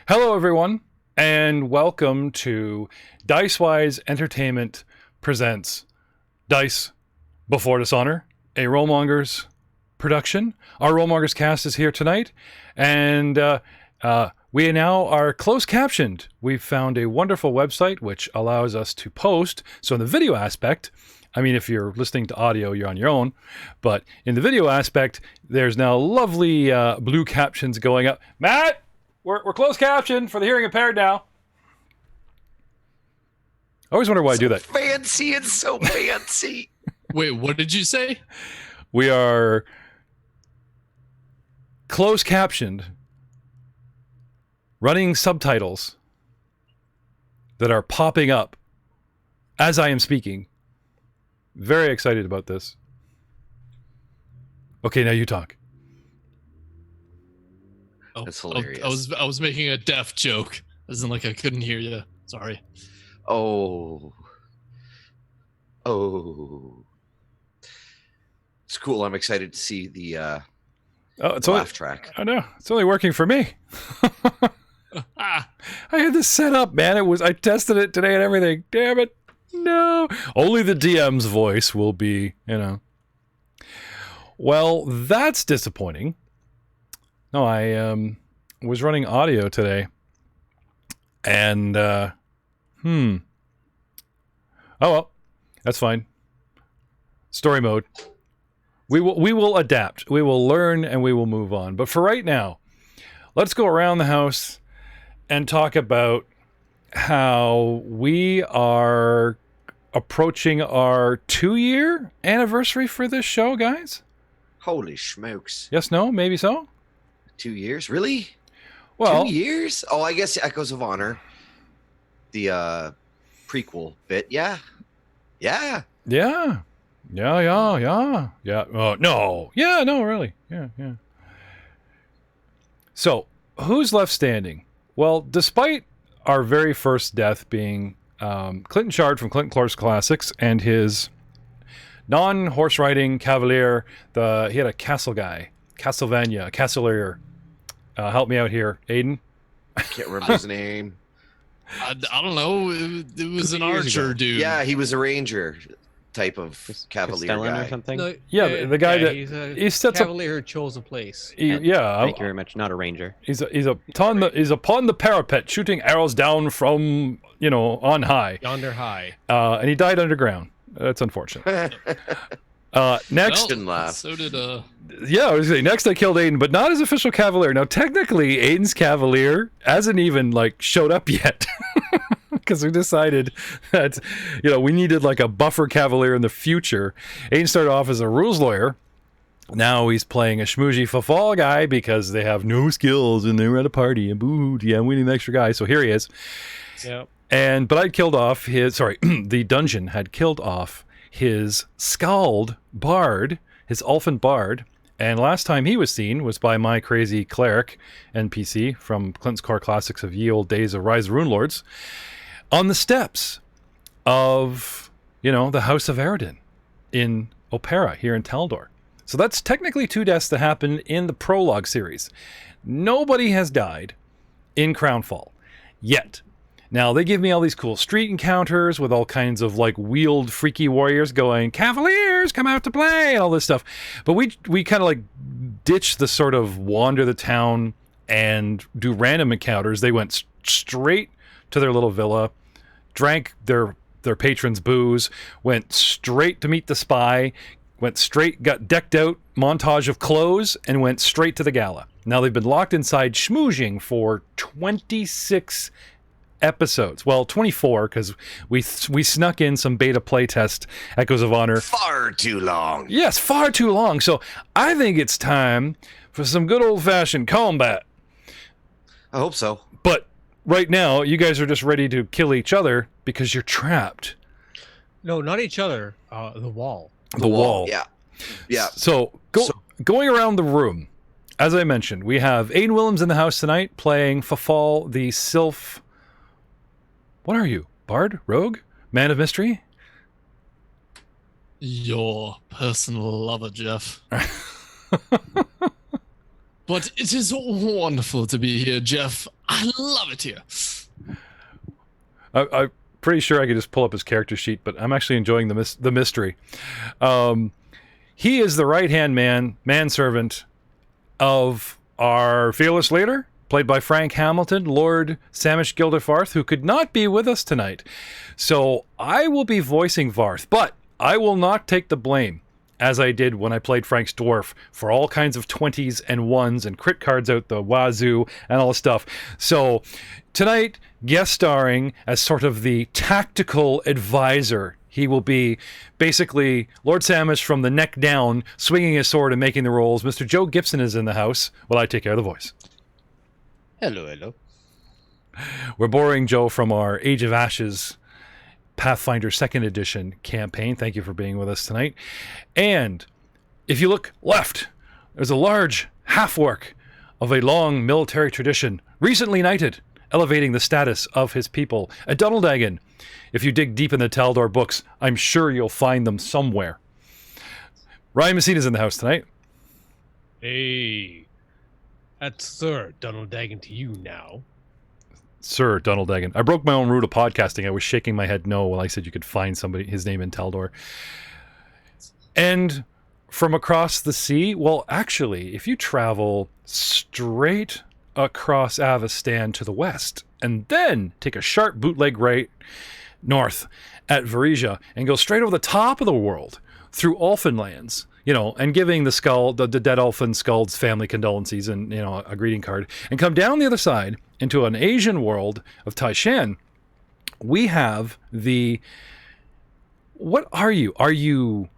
Hello, everyone, and welcome to Dicewise Entertainment presents Dice Before Dishonor, a Mongers production. Our Mongers cast is here tonight, and we now are closed captioned. We've found a wonderful website which allows us to post. So in the video aspect, I mean, if you're listening to audio, you're on your own. But in the video aspect, there's now lovely blue captions going up. Matt! We're closed captioned for the hearing impaired now. I always wonder why I do that. Fancy and so fancy. Wait, what did you say? We are closed captioned, running subtitles that are popping up as I am speaking. Very excited about this. Okay, now you talk. Oh, That's hilarious. I was making a deaf joke, as in like I couldn't hear you. Sorry. Oh. It's cool. I'm excited to see the laugh track. I know. It's only working for me. I had this set up, man. I tested it today and everything. Damn it. No. Only the DM's voice will be, Well, that's disappointing. No, I was running audio today, and oh well, that's fine. Story mode. We will adapt. We will learn, and we will move on. But for right now, let's go around the house and talk about how we are approaching our 2-year anniversary for this show, guys. Holy smokes. Yes, no, maybe so. 2 years? Really? Well, 2 years? Oh, I guess Echoes of Honor. The prequel bit. Yeah. Yeah. Oh, no. Yeah, no, really. Yeah. So, who's left standing? Well, despite our very first death being Clinton Shard from Clinton Clark's Classics and his non-horse riding cavalier, he had a castle guy, Castlevania, Castlear. Help me out here, Aiden. I can't remember his name. I don't know. It was an archer dude. Yeah, he was a ranger type of cavalier guy. or something. No, the guy that he sets cavalier who chose a place. Thank you very much. Not a ranger. He's upon the parapet, shooting arrows down from on high. Yonder high. And he died underground. That's unfortunate. Next, Didn't laugh. So did yeah, I was saying next I killed Aiden, but not as official cavalier. Now technically, Aiden's cavalier hasn't even showed up yet, because we decided that we needed a buffer cavalier in the future. Aiden started off as a rules lawyer. Now he's playing a schmoozy fall guy because they have no skills and they're at a party and boo, yeah, I'm winning the extra guy. So here he is. Yep. But I'd killed off the dungeon had killed off his Scald Bard, his Elfin Bard, and last time he was seen was by my crazy cleric NPC from Clint's Core Classics of Ye Old Days of Rise of Runelords on the steps of, the House of Eredin in Opera here in Taldor. So that's technically 2 deaths that happened in the prologue series. Nobody has died in Crownfall yet. Now, they give me all these cool street encounters with all kinds of wheeled freaky warriors going, Cavaliers, come out to play, and all this stuff. But we kind of ditch the sort of wander the town and do random encounters. They went straight to their little villa, drank their patrons' booze, went straight to meet the spy, went straight, got decked out, montage of clothes, and went straight to the gala. Now, they've been locked inside schmoozing for 26 episodes. Well, 24, because we snuck in some beta playtest Echoes of Honor. Far too long. Yes, far too long. So I think it's time for some good old-fashioned combat. I hope so. But right now, you guys are just ready to kill each other because you're trapped. No, not each other. The wall. The wall. Yeah. So going around the room, as I mentioned, we have Aiden Willems in the house tonight playing Fafal the Sylph. What are you? Bard? Rogue? Man of Mystery? your personal lover, Jeff. But it is wonderful to be here, Jeff. I love it here. I'm pretty sure I could just pull up his character sheet, but I'm actually enjoying the mystery. He is the right-hand manservant of our fearless leader, played by Frank Hamilton, Lord Samish Gilderfarth, who could not be with us tonight. So I will be voicing Varth, but I will not take the blame, as I did when I played Frank's dwarf, for all kinds of 20s and 1s and crit cards out the wazoo and all this stuff. So tonight, guest starring as sort of the tactical advisor. He will be basically Lord Samish from the neck down, swinging his sword and making the rolls. Mr. Joe Gibson is in the house while I take care of the voice. Hello, hello. We're borrowing Joe from our Age of Ashes Pathfinder 2nd Edition campaign. Thank you for being with us tonight. And if you look left, there's a large half-work of a long military tradition, recently knighted, elevating the status of his people. A Dunneldagon. If you dig deep in the Taldor books, I'm sure you'll find them somewhere. Ryan Messina's in the house tonight. Hey, that's Sir Dunneldagon to you now. Sir Dunneldagon. I broke my own rule of podcasting. I was shaking my head no while I said you could find his name in Taldor. And from across the sea, well, actually, if you travel straight across Avestan to the west, and then take a sharp bootleg right north at Varesia, and go straight over the top of the world through Elfin lands, and giving the dead Elfin Skald's family condolences and, a greeting card, and come down the other side into an Asian world of Taishan, we have what are you? Are you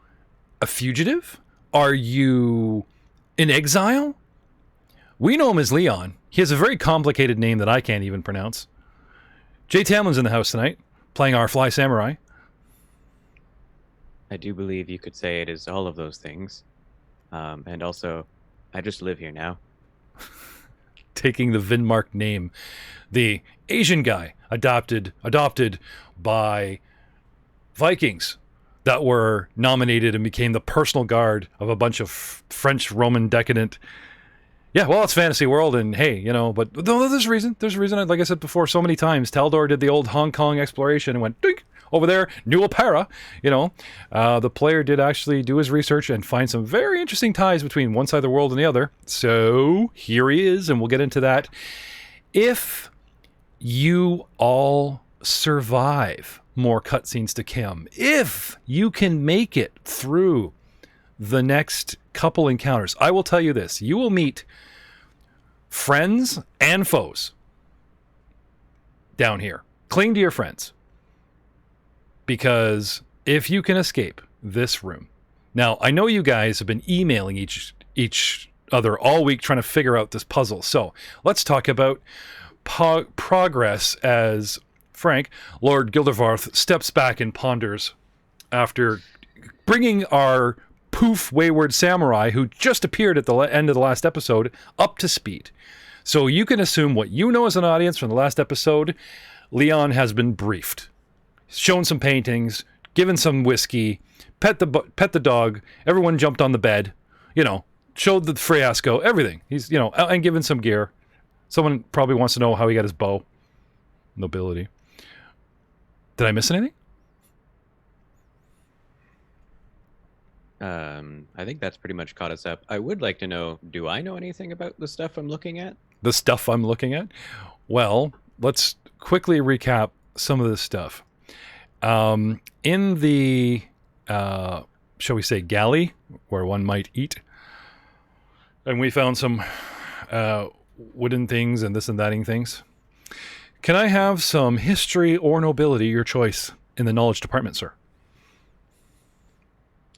a fugitive? Are you in exile? We know him as Leon. He has a very complicated name that I can't even pronounce. Jay Tamlin's in the house tonight, playing our Fly Samurai. I do believe you could say it is all of those things. And also, I just live here now. Taking the Vinmark name. The Asian guy adopted by Vikings that were nominated and became the personal guard of a bunch of French Roman decadent. Yeah, well, it's fantasy world, and hey, but there's a reason. There's a reason. Like I said before so many times, Taldor did the old Hong Kong exploration and went, dink, over there, New Opera, The player did actually do his research and find some very interesting ties between one side of the world and the other. So here he is, and we'll get into that. If you all survive more cutscenes to come, if you can make it through the next couple encounters, I will tell you this: you will meet friends and foes down here. Cling to your friends, because if you can escape this room. Now, I know you guys have been emailing each other all week trying to figure out this puzzle, so let's talk about progress as Frank, Lord Gildervarth, steps back and ponders after bringing our poof wayward samurai, who just appeared at the end of the last episode, up to speed. So you can assume what you know as an audience from the last episode. Leon has been briefed, shown some paintings, given some whiskey, pet the dog, everyone jumped on the bed, showed the fiasco, everything. He's, and given some gear. Someone probably wants to know how he got his bow. Nobility. Did I miss anything? I think that's pretty much caught us up. I would like to know, do I know anything about the stuff I'm looking at? The stuff I'm looking at? Well, let's quickly recap some of this stuff. In the, shall we say, galley, where one might eat, and we found some wooden things and this and thatting things. Can I have some history or nobility, your choice, in the knowledge department, sir?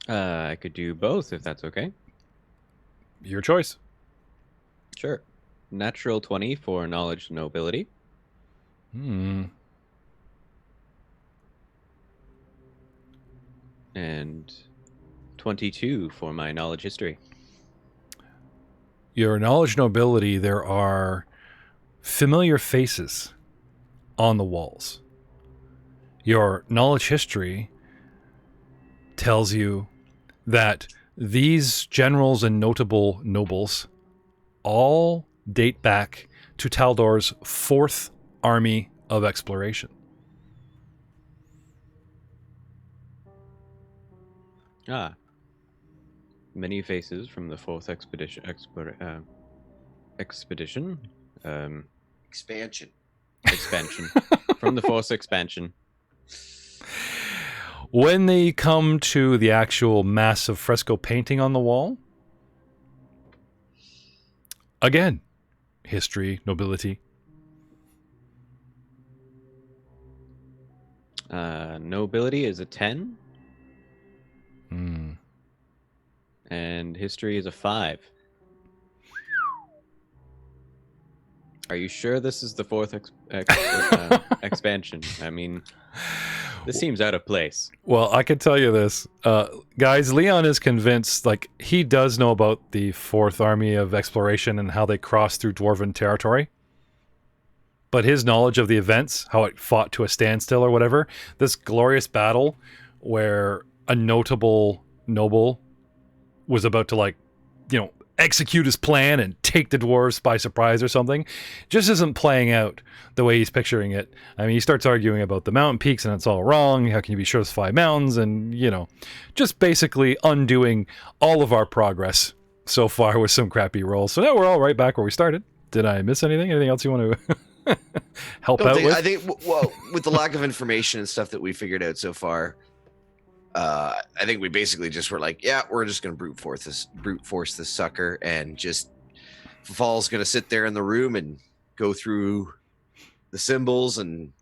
I could do both, if that's okay. Your choice. Sure. Natural 20 for knowledge nobility. And 22 for my knowledge history. Your knowledge nobility, there are familiar faces on the walls. Your knowledge history tells you that these generals and notable nobles all date back to Taldor's 4th Army of Exploration. Many faces from the 4th expedition. Expansion. From the 4th expansion. When they come to the actual massive fresco painting on the wall, again, history, nobility. Nobility is a 10. Hmm. And history is a 5. Are you sure this is the 4th expansion? I mean, this seems out of place. Well, I can tell you this. Guys, Leon is convinced, like, he does know about the 4th Army of Exploration and how they crossed through Dwarven territory. But his knowledge of the events, how it fought to a standstill or whatever, this glorious battle where a notable noble was about to, like, execute his plan and take the dwarves by surprise or something, just isn't playing out the way he's picturing it. I mean, he starts arguing about the mountain peaks and it's all wrong. How can you be sure it's 5 mountains? And, just basically undoing all of our progress so far with some crappy rolls. So now we're all right back where we started. Did I miss anything? Anything else you want to help out with? I think, well, with the lack of information and stuff that we figured out so far, I think we basically just were like, yeah, we're just gonna brute force this sucker, and just Fall's gonna sit there in the room and go through the symbols and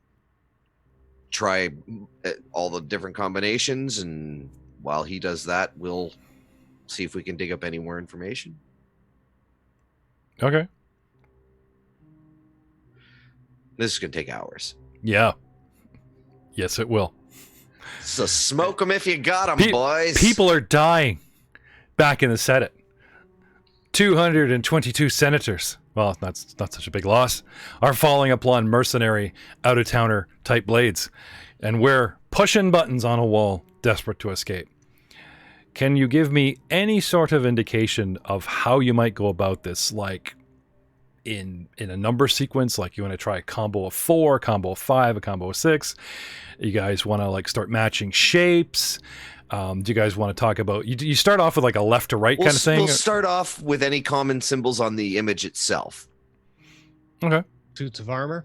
try all the different combinations, and while he does that, we'll see if we can dig up any more information. Okay. This is gonna take hours. Yeah. Yes, it will. So smoke them if you got them, boys. People are dying back in the Senate. 222 senators, well, that's not such a big loss, are falling upon mercenary, out-of-towner type blades. And we're pushing buttons on a wall, desperate to escape. Can you give me any sort of indication of how you might go about this? Like, in a number sequence, like you want to try a combo of 4, combo of 5, a combo of 6. You guys want to like start matching shapes. Do you guys want to talk about, you start off with like a left to right kind of thing? We'll start off with any common symbols on the image itself. Okay. Suits of armor,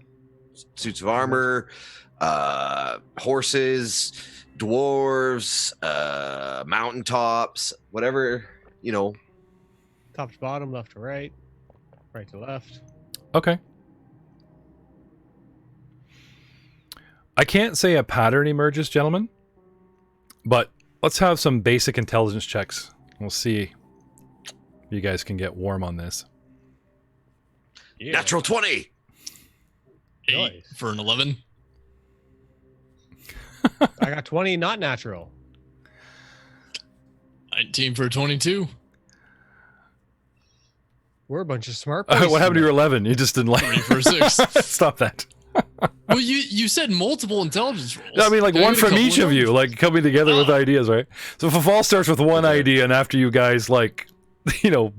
horses, dwarves, mountaintops, whatever, top to bottom, left to right, right to left. Okay. I can't say a pattern emerges, gentlemen, but let's have some basic intelligence checks. We'll see if you guys can get warm on this. Yeah. Natural 20. 8 Nice. for an 11. I got 20, not natural. 19 for a 22. We're a bunch of smart boys. What happened to your 11? You just didn't like 3 for a 6. Stop that. Well, you said multiple intelligence rolls. I mean, like one from each of you, like coming together with ideas, right? So if a fall starts with one idea, and after you guys like,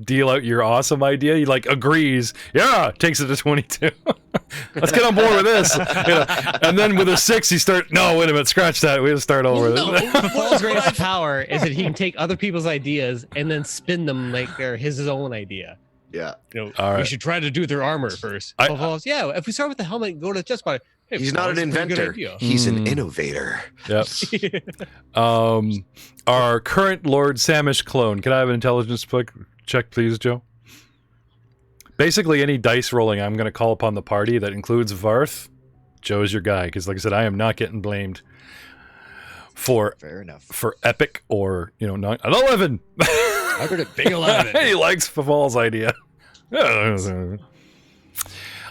deal out your awesome idea, he like agrees, yeah, takes it to 22. Let's get on board with this. And then with a 6, you start, no, wait a minute, scratch that. We have to start over. Paul's greatest power is that he can take other people's ideas and then spin them like they're his own idea. Yeah. All right. We should try to do their armor first. Paul's, yeah, if we start with the helmet and go to the chest body. Hey, he's not an inventor. He's an innovator. Yep. Our current Lord Samish clone. Can I have an intelligence check, please, Joe? Basically, any dice rolling, I'm going to call upon the party that includes Varth. Joe's your guy, because like I said, I am not getting blamed for fair enough for epic or not an 11. I got a big 11. He likes Fafal's idea.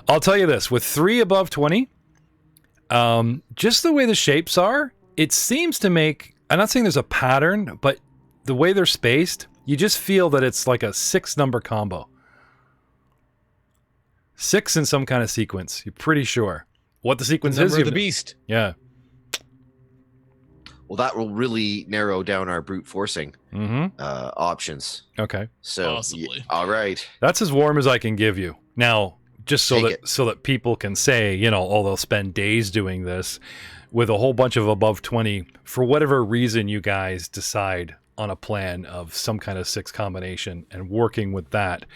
I'll tell you this: with 3 above 20, just the way the shapes are, it seems to make. I'm not saying there's a pattern, but the way they're spaced, you just feel that it's like a 6-number combo. 6 in some kind of sequence. You're pretty sure what the sequence is. Number of the beast. Yeah. Well, well, that will really narrow down our brute forcing options. Okay. So, Possibly. all right. That's as warm as I can give you. Now, just so Take that people can say, they'll spend days doing this with a whole bunch of above 20, for whatever reason you guys decide on a plan of some kind of 6 combination and working with that.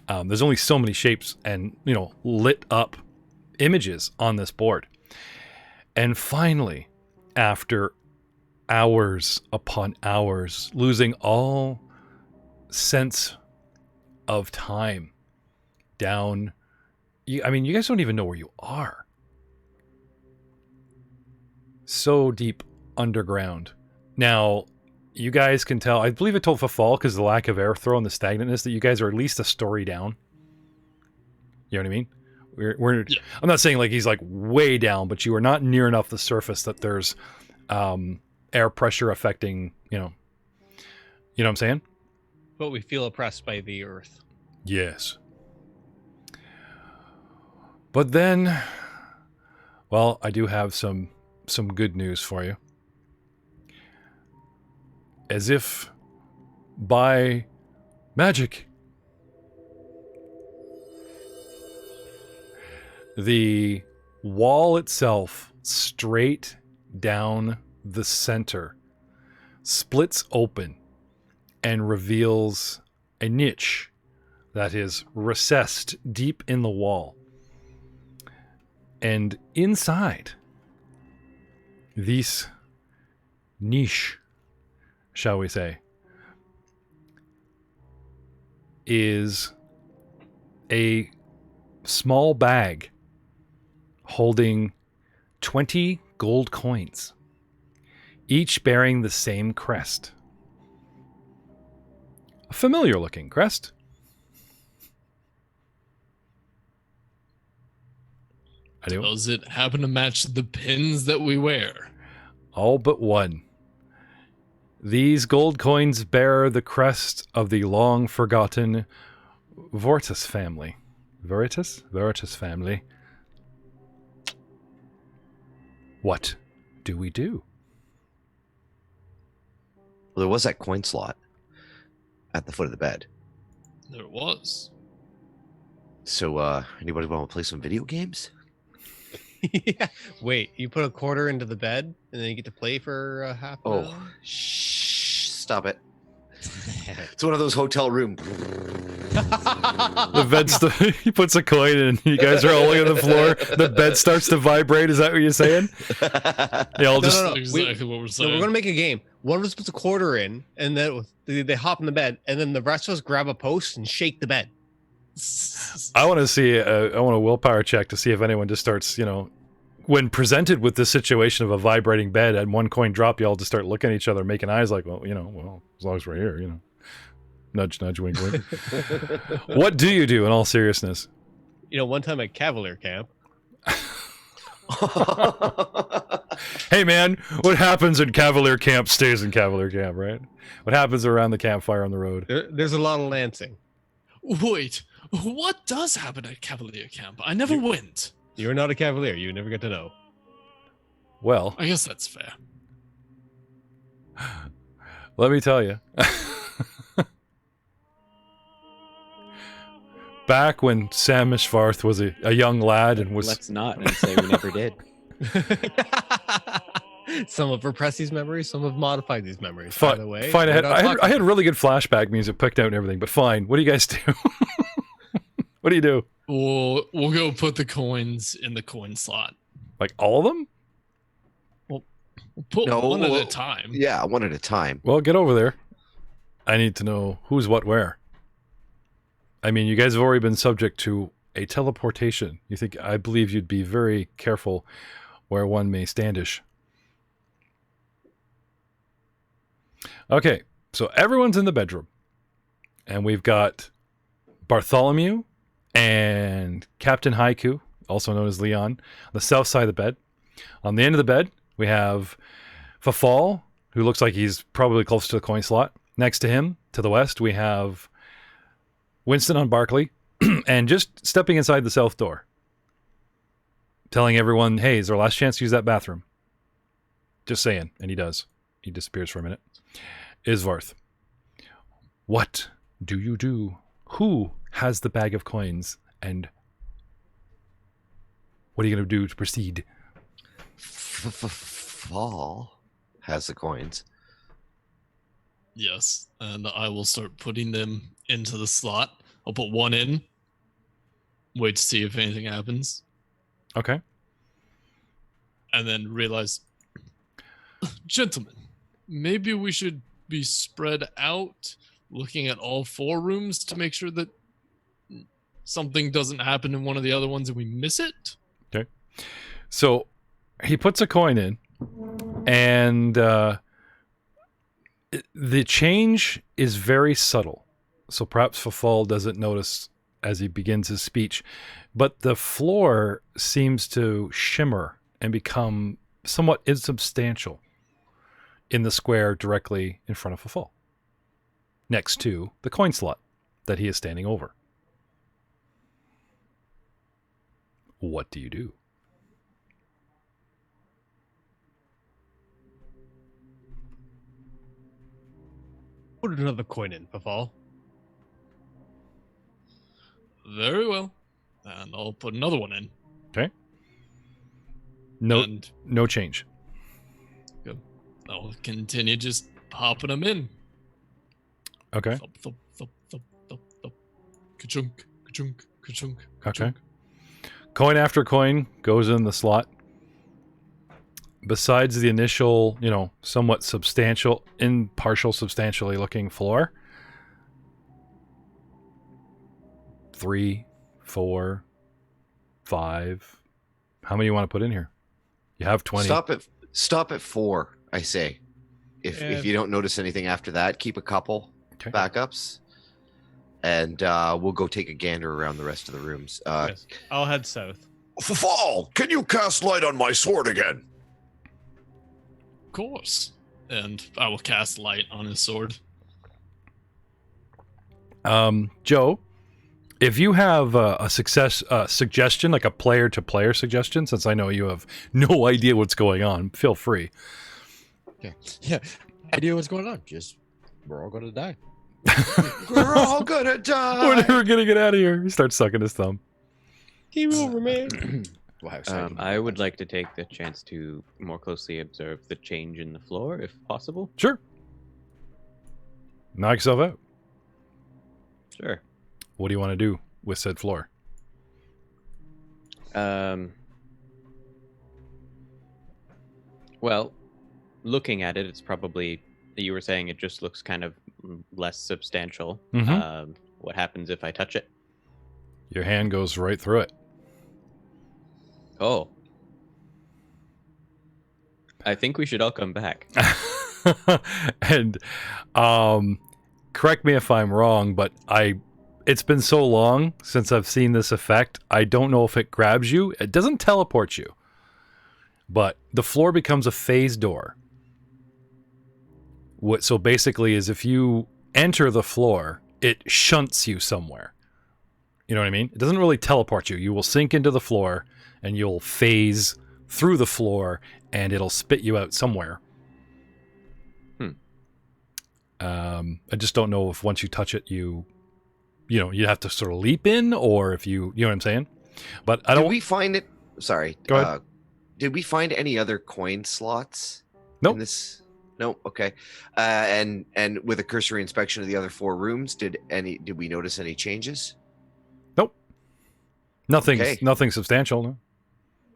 There's only so many shapes and, lit up images on this board. And finally, after hours upon hours, losing all sense of time down, you guys don't even know where you are. So deep underground. Now, you guys can tell, I believe it told Fafal, because of the lack of airthrow and the stagnantness, that you guys are at least a story down. You know what I mean? Yeah. I'm not saying like he's like way down, but you are not near enough the surface that there's air pressure affecting, you know what I'm saying? But we feel oppressed by the earth. Yes. But then, well, I do have some good news for you. As if by magic, the wall itself, straight down the center, splits open and reveals a niche that is recessed deep in the wall. And inside this niche, shall we say, is a small bag holding 20 gold coins, each bearing the same crest. A familiar looking crest. Does it happen to match the pins that we wear? All but one. These gold coins bear the crest of the long-forgotten Vortis family. Veritas family. What do we do? Well, there was that coin slot at the foot of the bed. There was. So, anybody want to play some video games? Yeah. Wait, you put a quarter into the bed and then you get to play for half an hour? Shh, stop it. It's one of those hotel room. The bed he puts a coin in, you guys are all looking at the floor, the bed starts to vibrate. Is that what you're saying? Yeah, I'll just... No. Exactly what we're saying. No, we're going to make a game. One of us puts a quarter in, and then they hop in the bed, and then the rest of us grab a post and shake the bed. I want to see, I want a willpower check to see if anyone just starts, when presented with this situation of a vibrating bed and one coin drop, you all just start looking at each other, making eyes like, well, as long as we're here, nudge, nudge, wink, wink. What do you do in all seriousness? One time at Cavalier Camp. Hey man, what happens in Cavalier Camp stays in Cavalier Camp, right? What happens around the campfire on the road? There's a lot of lancing. Wait, what does happen at Cavalier Camp? I never went. You're not a Cavalier. You never get to know. Well, I guess that's fair. Let me tell you. Back when Sam Mishvarth was a young lad and was... Let's not and say we never did. Some have repressed these memories, some have modified these memories. By the way, fine. I had really good flashback music picked out and everything, but fine. What do you guys do? What do you do? We'll go put the coins in the coin slot. Like all of them? We'll put one at a time. Yeah, one at a time. Well, get over there. I need to know who's what where. I mean, you guys have already been subject to a teleportation. I believe you'd be very careful where one may standish. Okay, so everyone's in the bedroom. And we've got Bartholomew and Captain Haiku, also known as Leon, on the south side of the bed. On the end of the bed, we have Fafal, who looks like he's probably close to the coin slot. Next to him, to the west, we have Winston on Barkley, and just stepping inside the south door, telling everyone, hey, it's our last chance to use that bathroom. Just saying, and he does. He disappears for a minute. Isvarth, what do you do? Who has the bag of coins? And what are you going to do to proceed? Fall has the coins. Yes, and I will start putting them into the slot. I'll put one in. Wait to see if anything happens. Okay. And then realize, gentlemen, maybe we should be spread out, looking at all 4 rooms to make sure that something doesn't happen in one of the other ones and we miss it. Okay. So he puts a coin in, and the change is very subtle. So perhaps Fafal doesn't notice as he begins his speech, but the floor seems to shimmer and become somewhat insubstantial in the square directly in front of Fafal, next to the coin slot that he is standing over. What do you do? Put another coin in, Pafal. Very well. And I'll put another one in. Okay. No, And no change. I'll continue just popping them in. Okay. Thump, thump, thump, thump, thump, thump. Ka-chunk, ka-chunk, ka-chunk, Okay. ka-chunk. Coin after coin goes in the slot. Besides the initial, somewhat substantial, substantially looking floor, 3, 4, 5. How many you want to put in here? You have 20. Stop at 4, I say. If you don't notice anything after that, keep a couple backups, and we'll go take a gander around the rest of the rooms. Yes. I'll head south. Fall, can you cast light on my sword again? Of course. And I will cast light on his sword. Joe, if you have a suggestion, like a player-to-player suggestion, since I know you have no idea what's going on, feel free. Okay. Yeah. Idea what's going on. Just we're all gonna die. We're all gonna die. We're never gonna get out of here. He starts sucking his thumb. Game over, man. Wow, exciting. I would like to take the chance to more closely observe the change in the floor, if possible. Sure. Knock yourself out. Sure. What do you want to do with said floor? Well, looking at it, it's probably, you were saying it just looks kind of less substantial. Mhm. What happens if I touch it? Your hand goes right through it. Oh. I think we should all come back. And correct me if I'm wrong, but it's been so long since I've seen this effect. I don't know if it grabs you. It doesn't teleport you. But the floor becomes a phase door. So basically is if you enter the floor, it shunts you somewhere. You know what I mean? It doesn't really teleport you. You will sink into the floor and you'll phase through the floor and it'll spit you out somewhere. I just don't know if once you touch it, you have to sort of leap in, or if you know what I'm saying? But I don't. Did we find it? Sorry. Go ahead. Did we find any other coin slots? Nope. In this? No. Okay. And with a cursory inspection of the other 4 rooms, did we notice any changes? Nope. Nothing. Okay. Nothing substantial. No.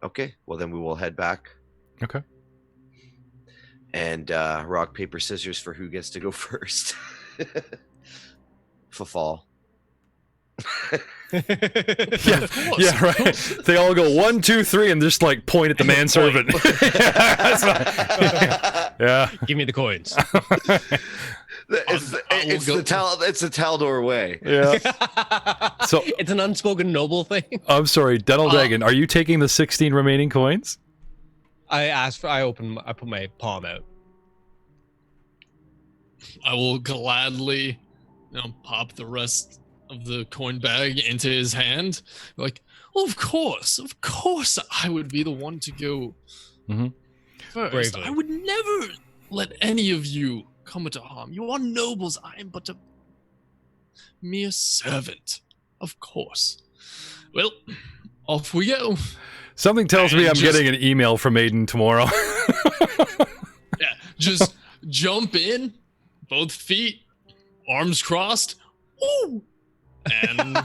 Okay. Well, then we will head back. Okay. And rock, paper, scissors for who gets to go first. For fall. Yeah, right. They all go 1, 2, 3, and just like point at the manservant. Yeah. Give me the coins. It's the Taldor way. Yeah. So It's an unspoken noble thing. I'm sorry, Dental Dragon. Are you taking the 16 remaining coins? I put my palm out. I will gladly pop the rest of the coin bag into his hand. Like, well, of course, I would be the one to go Mhm. first. Bravely. I would never let any of you come to harm. You are nobles. I am but a mere servant, of course. Well, off we go. Something tells me And I'm just- getting an email from Aiden tomorrow. Yeah, just jump in, both feet, arms crossed. Ooh, and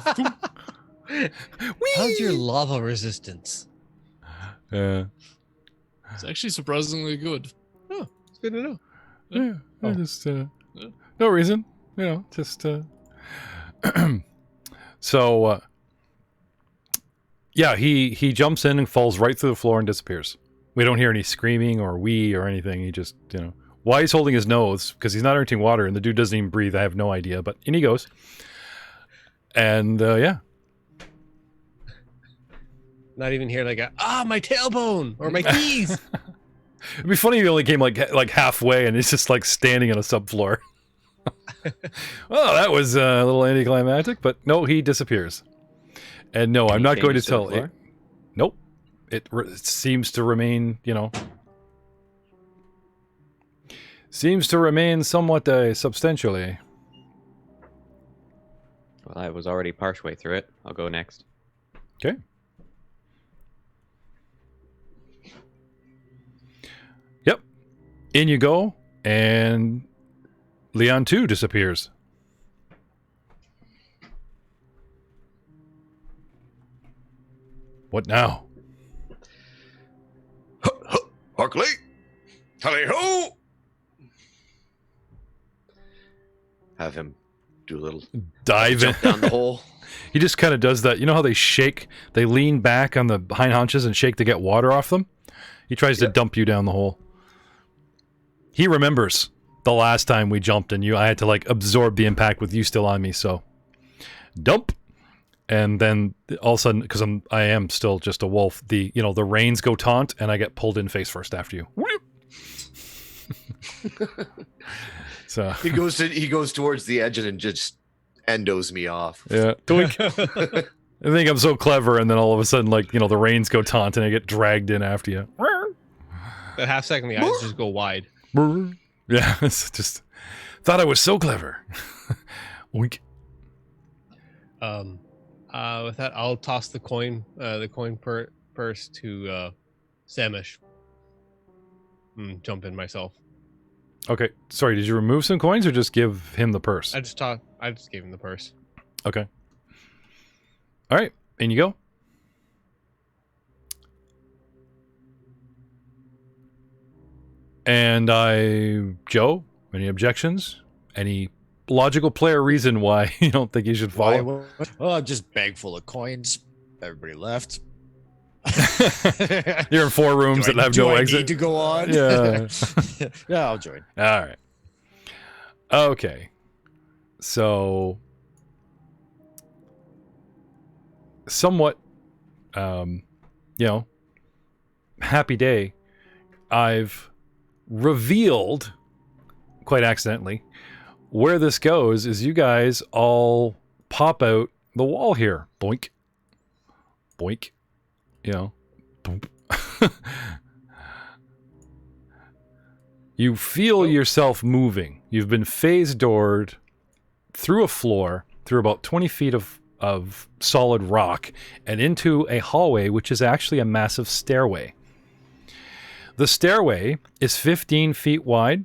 How's your lava resistance? Yeah. it's actually surprisingly good. It's good to know. Yeah. Oh. Just no reason. You know, just so yeah, he jumps in and falls right through the floor and disappears. We don't hear any screaming or wee or anything. He just, you know, why he's holding his nose, because he's not entering water and the dude doesn't even breathe. I have no idea, but in he goes. And yeah. Not even here like my tailbone or my keys. It'd be funny if he only came like halfway and he's just like standing on a subfloor. Well, that was a little anticlimactic, but no, he disappears. And no, I'm not going to tell it. Nope. It seems to remain, you know, somewhat substantially. Well, I was already partially through it. I'll go next. Okay. Yep. In you go, and Leon 2 disappears. What now? Huckley? Tally ho! Have him do a little Dive in. jump down the hole. He just kind of does that. You know how they shake? They lean back on the hind haunches and shake to get water off them? He tries to dump you down the hole. He remembers the last time we jumped and I had to like absorb the impact with you still on me, so dump. And then all of a sudden, because I am still just a wolf, the reins go taunt and I get pulled in face first after you. So He goes towards the edge and just endos me off. yeah, doink. I think I'm so clever, and then all of a sudden, like, the reins go taunt and I get dragged in after you. That half second, the eyes just go wide. Yeah, it's just thought I was so clever. Oink. With that, I'll toss the coin purse to Samish. Jump in myself. Okay, sorry. Did you remove some coins or just give him the purse? I just gave him the purse. Okay. All right, in you go. And Joe, any objections? Any logical player reason why you don't think you should follow? Well, I'm just bag full of coins. Everybody left. You're in 4 rooms that have no I exit. need to go on? Yeah. Yeah, I'll join. All right. Okay. So, somewhat, happy day. I've revealed, quite accidentally, where this goes is you guys all pop out the wall here. Boink. Boink. Boop. You feel yourself moving. You've been phase doored through a floor, through about 20 feet of solid rock, and into a hallway, which is actually a massive stairway. The stairway is 15 feet wide.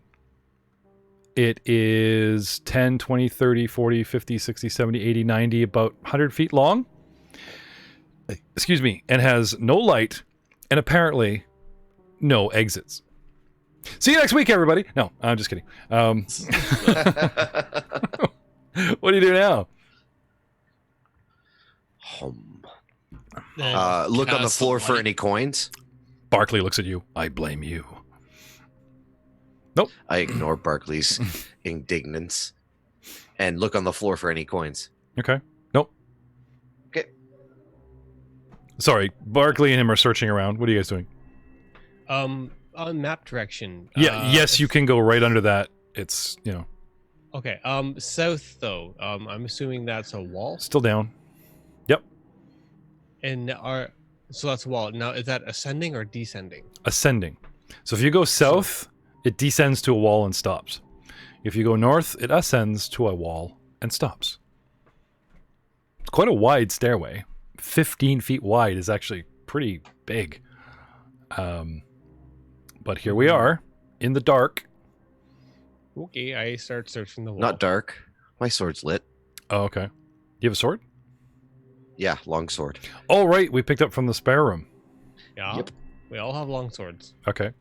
It is 10, 20, 30, 40, 50, 60, 70, 80, 90, about 100 feet long. Excuse me, and has no light and apparently no exits. See you next week, everybody. No, I'm just kidding. What do you do now? Look on the Cast floor for light. any coins. Barkley looks at you. I blame you. I ignore Barkley's indignance and look on the floor for any coins. Okay. Nope. Okay. Sorry, Barkley and him are searching around. What are you guys doing? On map direction. Yeah, yes, you can go right under that. It's, Okay. South though. I'm assuming that's a wall. still down. Yep. And so that's a wall. Now is that ascending or descending? Ascending. So if you go south, it descends to a wall and stops. If you go north, it ascends to a wall and stops. It's quite a wide stairway. 15 feet wide is actually pretty big. But here we are in the dark. Okay, I start searching the wall. Not dark. My sword's lit. Oh, okay. You have a sword? Yeah, long sword. Oh, right. We picked up from the spare room. Yeah. Yep. We all have long swords. Okay.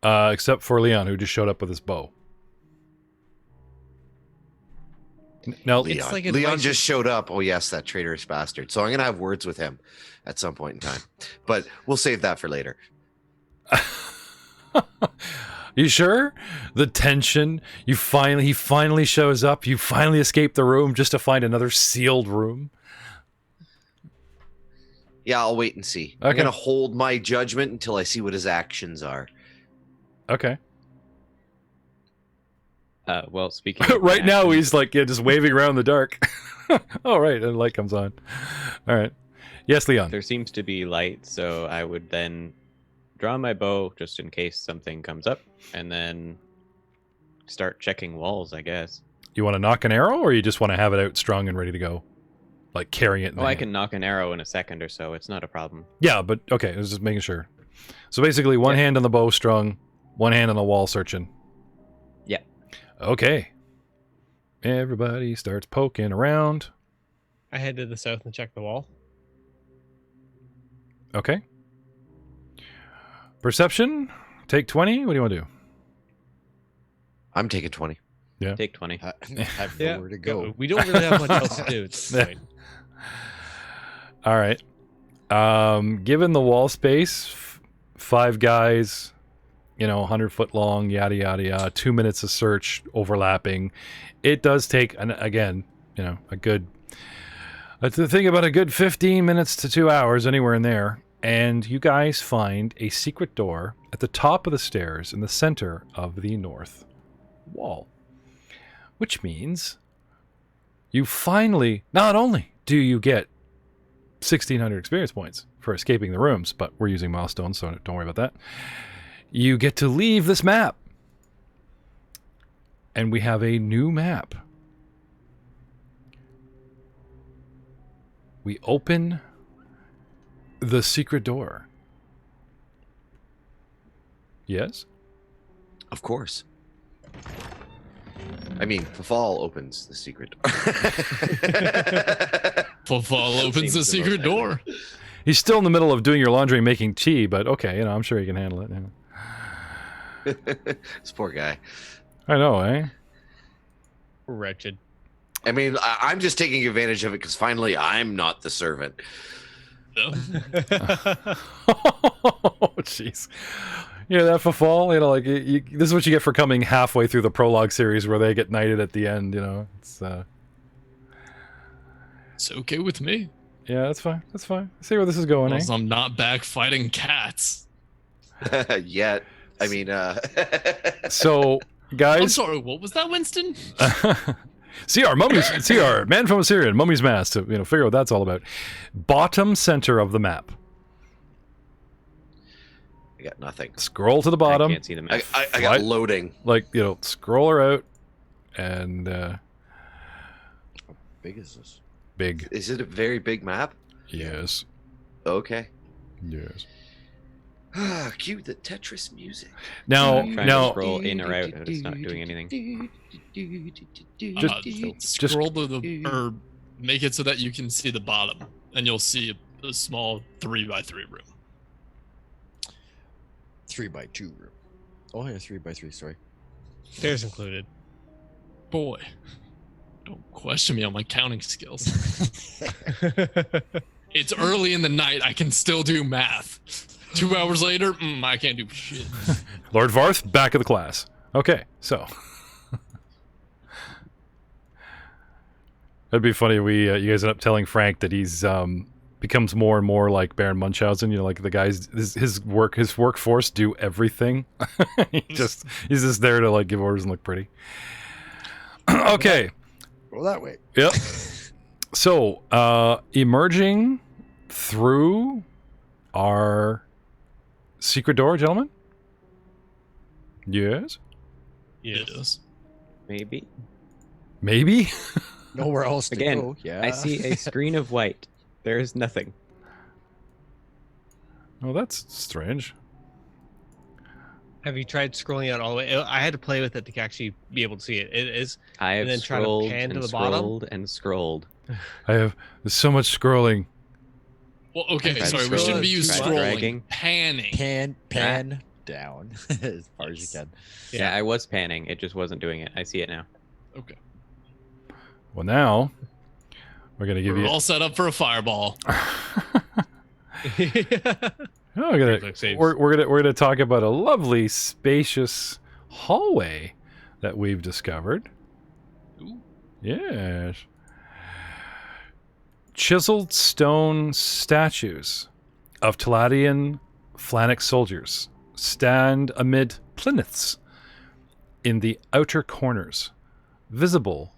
Except for Leon, who just showed up with his bow. Now, Leon, like Leon just showed up. Oh, yes, that traitorous bastard. So I'm going to have words with him at some point in time. But we'll save that for later. you sure? The tension. He finally shows up. You finally escape the room just to find another sealed room. Yeah, I'll wait and see. Okay. I'm going to hold my judgment until I see what his actions are. Okay. Well, speaking of Right now, actions, he's like, just waving around in the dark. Oh, right. And the light comes on. All right. Yes, Leon. there seems to be light, so I would then draw my bow just in case something comes up, and then start checking walls, I guess. You want to knock an arrow, or you just want to have it out strung and ready to go? Like carrying it in the I hand? can knock an arrow in a second or so. It's not a problem. Yeah, but okay, I was just making sure. So basically, one hand on the bow strung, one hand on the wall searching. Yeah. Okay. Everybody starts poking around. I head to the south and check the wall. Okay. Perception, take 20. What do you want to do? I'm taking 20. Take 20. Have nowhere to go. We don't really have much else to do. It's fine. All right. Given the wall space, 5 guys, 100-foot long, yada, yada, yada, 2 minutes of search overlapping. It does take, a good, to think about a good 15 minutes to 2 hours, anywhere in there. And you guys find a secret door at the top of the stairs in the center of the north wall. Which means you finally, not only do you get 1,600 experience points for escaping the rooms, but we're using milestones, so don't worry about that. You get to leave this map. And we have a new map. We open the secret door. Yes? Of course. I mean, Fafal opens the secret door. Fafal opens the Seems the secret most door. He's still in the middle of doing your laundry and making tea, but okay, I'm sure he can handle it. This poor guy. I know, eh? Wretched. I mean, I'm just taking advantage of it because finally I'm not the servant. No. Oh, jeez. That Fafal, this is what you get for coming halfway through the prologue series where they get knighted at the end, It's, It's okay with me. yeah, that's fine. That's fine. See where this is going, eh? As I'm not back fighting cats. Yet. I mean, So, I'm guys, sorry, what was that, Winston? see our man from Assyria, Mummy's Mask, to figure out what that's all about. Bottom center of the map. I got nothing. Scroll to the I bottom. can't see the map. I got Right. loading. Scroll her out, and How big is this? big. Is it a very big map? Yes. Okay. Yes. Cue the Tetris music. Now, Trying to now, scroll in or out, and it's not doing anything. Scroll to the or make it so that you can see the bottom, and you'll see a small 3x3 room. 3x2 room. Oh, yeah, 3x3, sorry. Stairs included. Boy, don't question me on my counting skills. It's early in the night. I can still do math. 2 hours later, I can't do shit. Lord Varth, back of the class. Okay, so. That'd be funny. You guys end up telling Frank that he's becomes more and more like Baron Munchausen. Like the guys, his workforce do everything. he's just there to give orders and look pretty. Okay. Go that way. Yep. So, emerging through our secret door, gentlemen. Yes. Yes. Maybe. Maybe. Nowhere else to Again, go. Yeah. I see a screen of white. There is nothing. Oh, that's strange. Have you tried scrolling out all the way? I had to play with it to actually be able to see it. It is. I have And then try to scrolled pan to and the bottom? scrolled and scrolled. There's so much scrolling. Well, okay, Tried sorry, we shouldn't be scrolling, using tried scrolling. dragging. Panning. pan down as far as you can. Yeah, I was panning. It just wasn't doing it. I see it now. Okay. Well, now we're gonna give We're you. all set up for a fireball. Oh, Reflex saves. we're gonna talk about a lovely, spacious hallway that we've discovered. Ooh. Yes. Chiseled stone statues of Taladian Flanic soldiers stand amid plinths in the outer corners, visible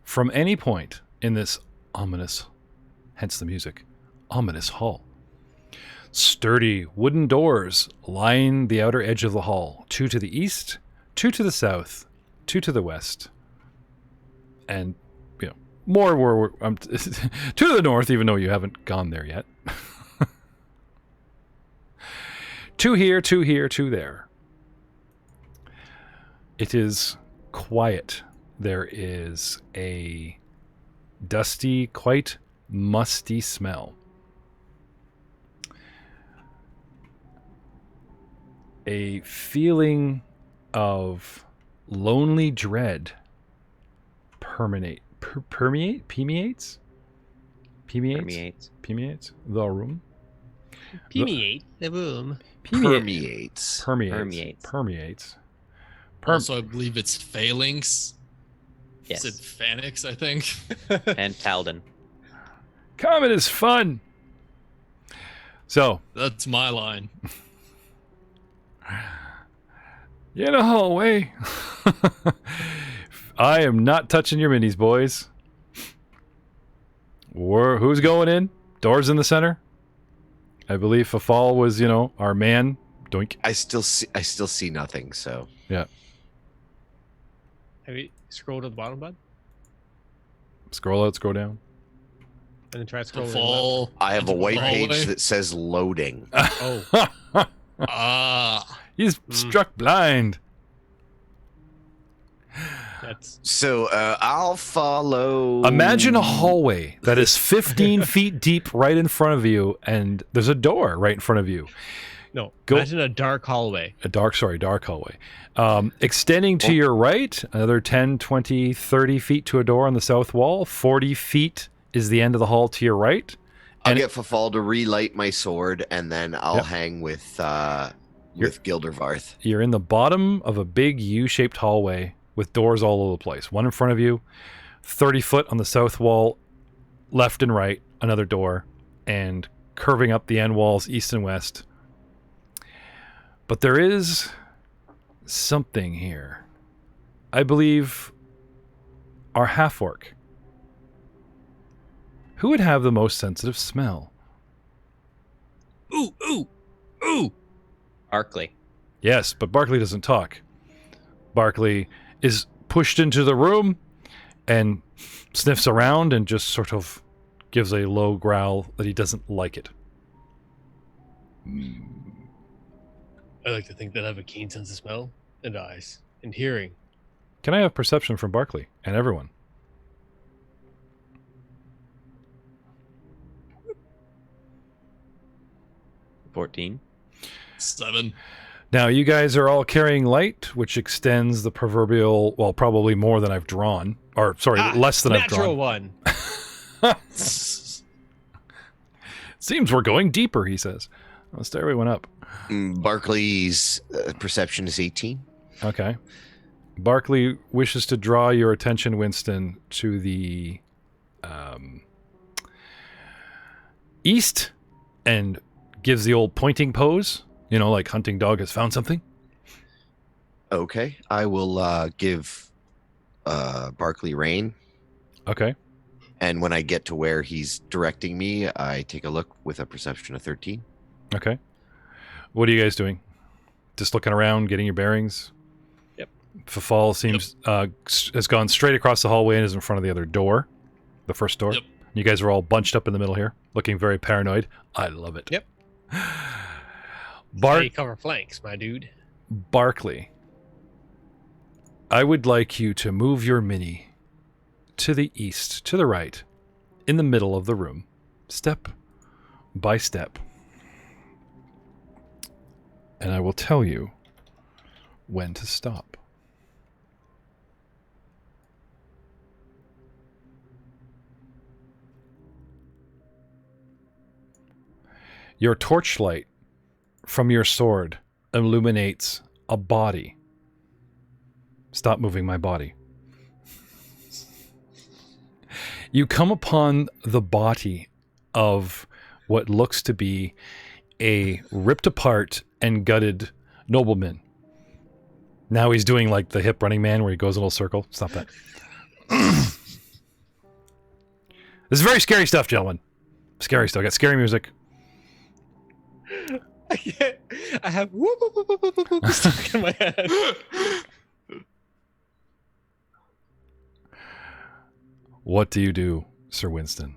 from any point in this ominous, hence the music, ominous hall. Sturdy wooden doors line the outer edge of the hall, 2 to the east, 2 to the south, 2 to the west, and more where 2 to the north, even though you haven't gone there yet. 2 here, 2 here, 2 there. It is quiet. There is a dusty, quite musty smell. A feeling of lonely dread permeates the room. Permeate the room. Permeates. Permeates. Also, I believe it's phalanx. Yes. Said phalanx, I think. And Talden. Comet is fun. So, That's my line. in a hallway. I am not touching your minis, boys. Who's going in? Doors in the center. I believe Fafal was, our man. Doink. I still see nothing. So Yeah. Have you scrolled to the bottom, bud? Scroll out, scroll down. And then try To scrolling. fall. I have a into the white hallway. page that says loading. Oh, Ah. He's struck blind. that's So I'll follow. Imagine a hallway that is 15 feet deep right in front of you, and there's a door right in front of you. no. Go- Imagine a dark hallway. A dark hallway. Extending to your right, another 10, 20, 30 feet to a door on the south wall. 40 feet is the end of the hall to your right. I'll and- get Fafal to relight my sword, and then I'll Yep. hang with Gildervarth. You're in the bottom of a big U-shaped hallway with doors all over the place. One in front of you, 30 foot on the south wall, left and right, another door, and curving up the end walls east and west. But there is something here. I believe our half-orc. Who would have the most sensitive smell? Ooh, ooh, ooh. Barkley. Yes, but Barkley doesn't talk. Barkley is pushed into the room and sniffs around and just sort of gives a low growl that he doesn't like it. I like to think that I have a keen sense of smell and eyes and hearing. Can I have perception from Barkley and everyone? 14. 7. Now, you guys are all carrying light, which extends the proverbial, well, probably more than I've drawn. Or, sorry, less than I've natural drawn. one. Seems we're going deeper, he says. Well, stairway went up. Barclay's perception is 18. Okay. Barkley wishes to draw your attention, Winston, to the east and gives the old pointing pose, like hunting dog has found something. Okay, I will give Barkley rain, Okay. and when I get to where he's directing me, I take a look with a perception of 13. Okay. What are you guys doing? Just looking around, getting your bearings? Fafal seems has gone straight across the hallway and is in front of the other door, the first door. Yep. You guys are all bunched up in the middle here, looking very paranoid. I love it. Yep. Bart. How you cover flanks, my dude. Barkley, I would like you to move your mini to the east, to the right, in the middle of the room, step by step. And I will tell you when to stop. Your torchlight from your sword illuminates a body. Stop moving my body. You come upon the body of what looks to be a ripped apart and gutted nobleman. Now he's doing like the hip running man where he goes a little circle. Stop that. This is very scary stuff, gentlemen. Scary stuff. I got scary music. I have whoop, whoop, whoop, whoop, whoop, whoop, stuck in my head. What do you do, Sir Winston?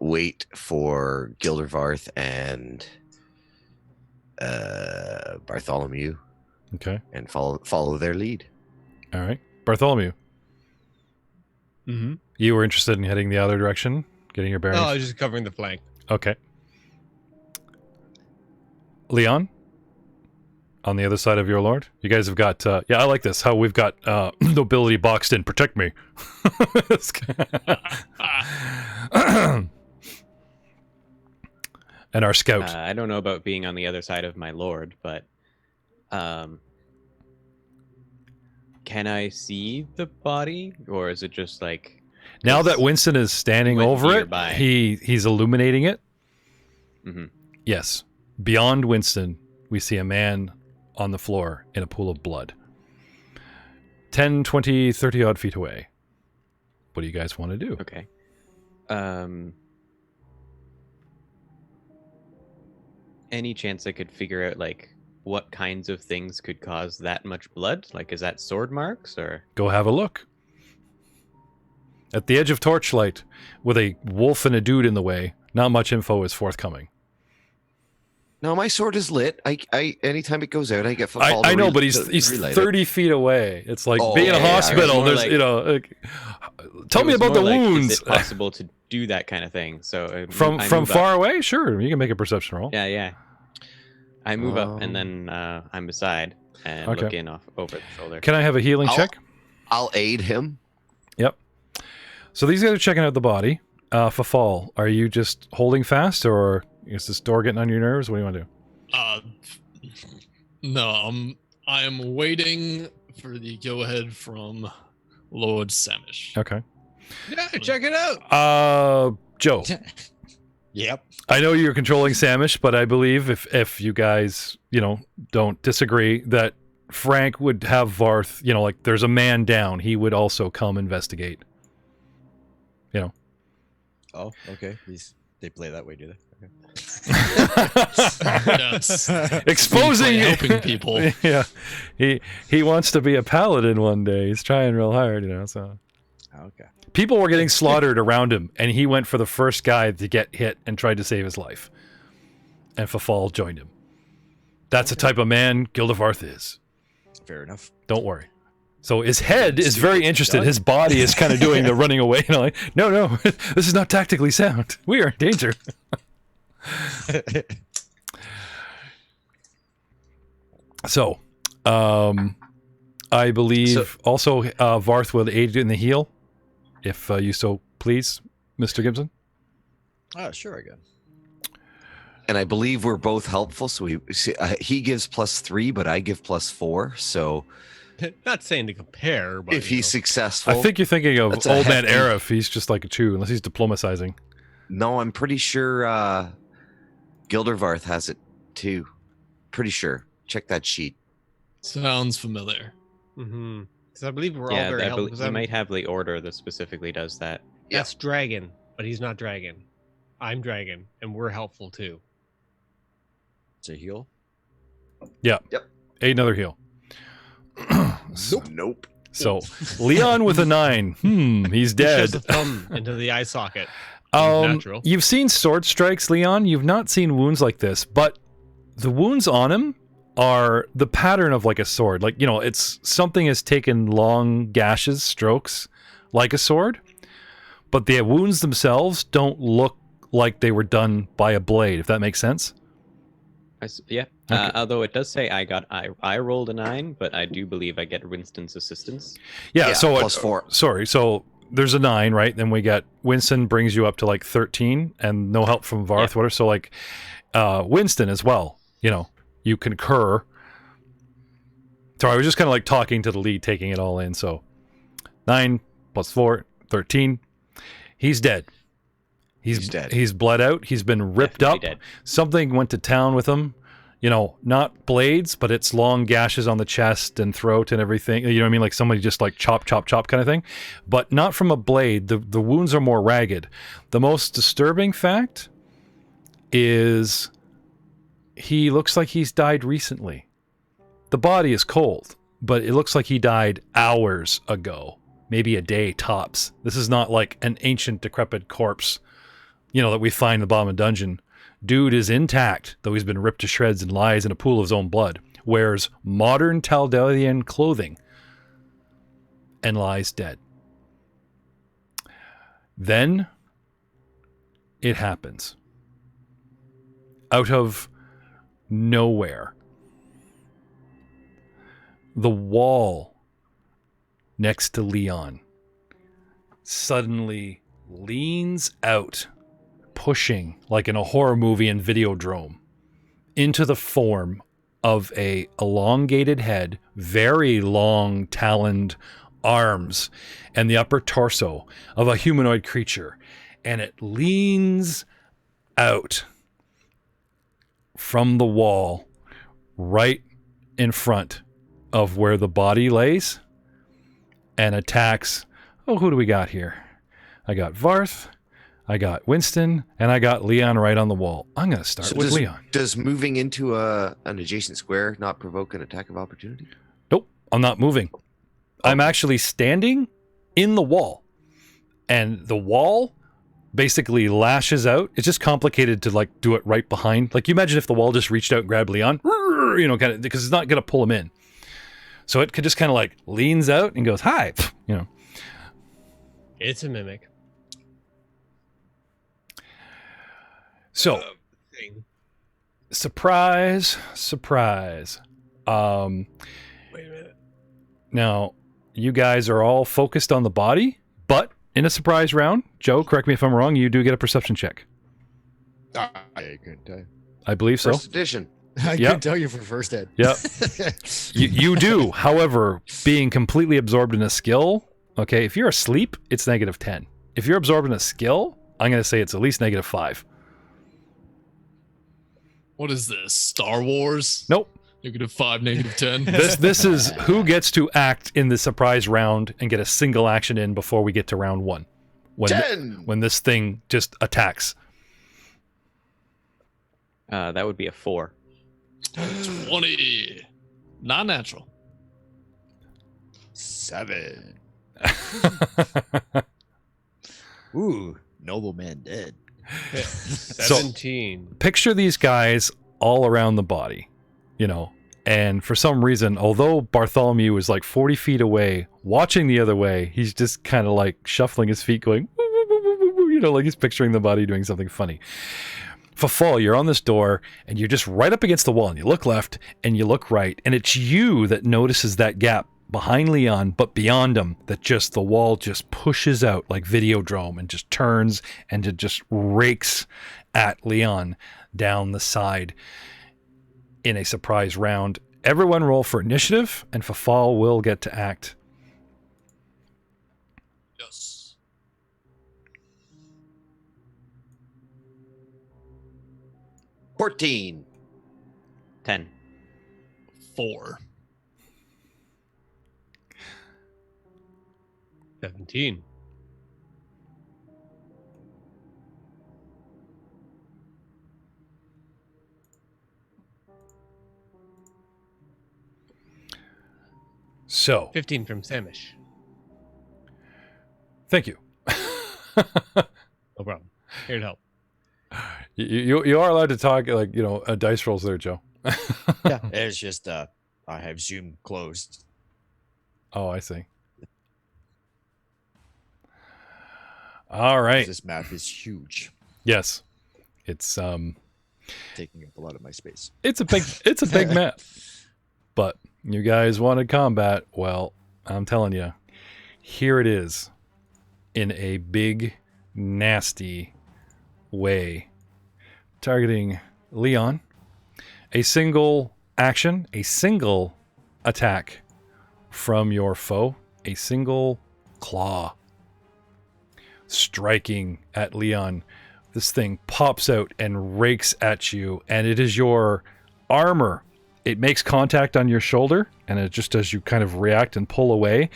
Wait for Gildervarth and Bartholomew, Okay. and follow their lead. All right. Bartholomew, Mm-hmm. you were interested in heading the other direction, getting your bearings? No, I was just covering the flank. Okay. Leon, on the other side of your lord, you guys have got. Yeah, I like this. How we've got nobility boxed in. Protect me. And our scout. I don't know about being on the other side of my lord, but can I see the body, or is it just like Now that Winston is standing went over nearby. it, he's illuminating it. Mhm. Yes. Beyond Winston, we see a man on the floor in a pool of blood. 10, 20, 30 odd feet away. What do you guys want to do? Okay. Any chance I could figure out like what kinds of things could cause that much blood? Like, is that sword marks or? Go have a look. At the edge of torchlight, with a wolf and a dude in the way, not much info is forthcoming. No, my sword is lit. I anytime it goes out, I get. I know, but he's 30 feet away. It's like being in a hospital. more There's like- tell It me was about the more like, wounds. Is it possible to do that kind of thing? So I From move up. far away, sure, you can make a perception roll. Yeah. I move up and then I'm beside and Okay. look in over the shoulder. Can I have a healing check? I'll aid him. Yep. So these guys are checking out the body. Fafal, are you just holding fast, or is this door getting on your nerves? What do you want to do? No, I am waiting for the go-ahead from Lord Samish. Okay. Yeah, check it out. Joe, Yep. I know you're controlling Samish, but I believe if you guys, don't disagree, that Frank would have Varth, like there's a man down, he would also come investigate. Oh, okay. They play that way, do they? Yes. Exposing helping people. Yeah. He wants to be a paladin one day. He's trying real hard, so. Okay. People were getting slaughtered around him, and he went for the first guy to get hit and tried to save his life. And Fafal joined him. That's the type of man Gildevarth is. Fair enough. Don't worry. So his head is very interested. His body is kind of doing the running away. Like, no, this is not tactically sound. We are in danger. So, I believe also Varth will aid you in the heal, if you so please, Mr. Gibson. Sure, again. And I believe we're both helpful. So he gives +3, but I give +4. So Not saying to compare, but if he's successful, I think you're thinking of That's a Old Man hefty- Arif. He's just like a 2, unless he's diplomatizing. no, I'm pretty sure Gildervarth has it too. Pretty sure. Check that sheet. Sounds familiar. Mm-hmm. Because I believe we're all Yeah, very I helpful. believe he might have the order that specifically does that. That's dragon, but he's not dragon. I'm dragon, and we're helpful too. To heal. Ate another heal. Nope. So Leon with a 9. He's He dead. shoves a thumb into the eye socket. Natural. You've seen sword strikes, Leon. You've not seen wounds like this, but the wounds on him are the pattern of like a sword. Like, it's something has taken long gashes, strokes, like a sword, but the wounds themselves don't look like they were done by a blade, if that makes sense. Yeah. Okay. Although it does say I rolled a 9, but I do believe I get Winston's assistance. Yeah, so plus 4. Sorry, so there's a 9, right? Then we get Winston brings you up to like 13, and no help from Varth. Yeah. Whatever. So like Winston as well. You concur. Sorry, I was just kind of like talking to the lead, taking it all in. So 9 plus 4, 13. He's dead. He's dead. He's bled out. He's been ripped Definitely up. dead. Something went to town with him. Not blades, but it's long gashes on the chest and throat and everything. You know what I mean? Like somebody just like chop, chop, chop kind of thing. But not from a blade. The wounds are more ragged. The most disturbing fact is he looks like he's died recently. The body is cold, but it looks like he died hours ago. Maybe a day tops. This is not like an ancient decrepit corpse, that we find in the bottom of the dungeon. Dude is intact, though he's been ripped to shreds and lies in a pool of his own blood. Wears modern Taldalian clothing and lies dead. Then it happens. Out of nowhere. The wall next to Leon suddenly leans out, pushing like in a horror movie in Videodrome, into the form of a elongated head, very long taloned arms, and the upper torso of a humanoid creature. And it leans out from the wall right in front of where the body lays and attacks. Oh, who do we got here? I got Varth, I got Winston, and I got Leon right on the wall. I'm going to start with Leon. Does moving into an adjacent square not provoke an attack of opportunity? Nope, I'm not moving. I'm actually standing in the wall. And the wall basically lashes out. It's just complicated to like do it right behind. Like you imagine if the wall just reached out and grabbed Leon, kind of, because it's not going to pull him in. So it could just kind of like leans out and goes, hi, It's a mimic. So, surprise. Wait a minute. Now, you guys are all focused on the body, but in a surprise round, Joe, correct me if I'm wrong, you do get a perception check. I couldn't tell you. I believe so. First edition. I Yep. couldn't tell you for first ed. Yep. You do. However, being completely absorbed in a skill, okay, if you're asleep, it's -10. If you're absorbed in a skill, I'm going to say it's at least -5. What is this? Star Wars? Nope. -5, -10. This is who gets to act in the surprise round and get a single action in before we get to round 1. 10! When this thing just attacks. That would be a 4. 20. Not natural. 7. Ooh, nobleman dead. 17. Picture these guys all around the body, and for some reason, although Bartholomew is like 40 feet away, watching the other way, he's just kind of like shuffling his feet going, woo, woo, woo, woo, woo, like he's picturing the body doing something funny. Fafal, you're on this door and you're just right up against the wall and you look left and you look right, and it's you that notices that gap behind Leon, but beyond him, that just the wall just pushes out like Videodrome and just turns and it just rakes at Leon down the side in a surprise round. Everyone roll for initiative, and Fafal will get to act. Yes. $14. 10. 4. 17. So, 15 from Samish. thank you. No problem. Here to help. You are allowed to talk like dice rolls there, Joe. Yeah, it's just I have Zoom closed. Oh, I see. All right. This map is huge, Yes, it's taking up a lot of my space. it's a big map. But you guys wanted combat. Well, I'm telling you, here it is, in a big, nasty way, targeting Leon. A single action, a single attack from your foe, a single claw striking at Leon. This thing pops out and rakes at you, and it is your armor. It makes contact on your shoulder, and it just as you kind of react and pull away,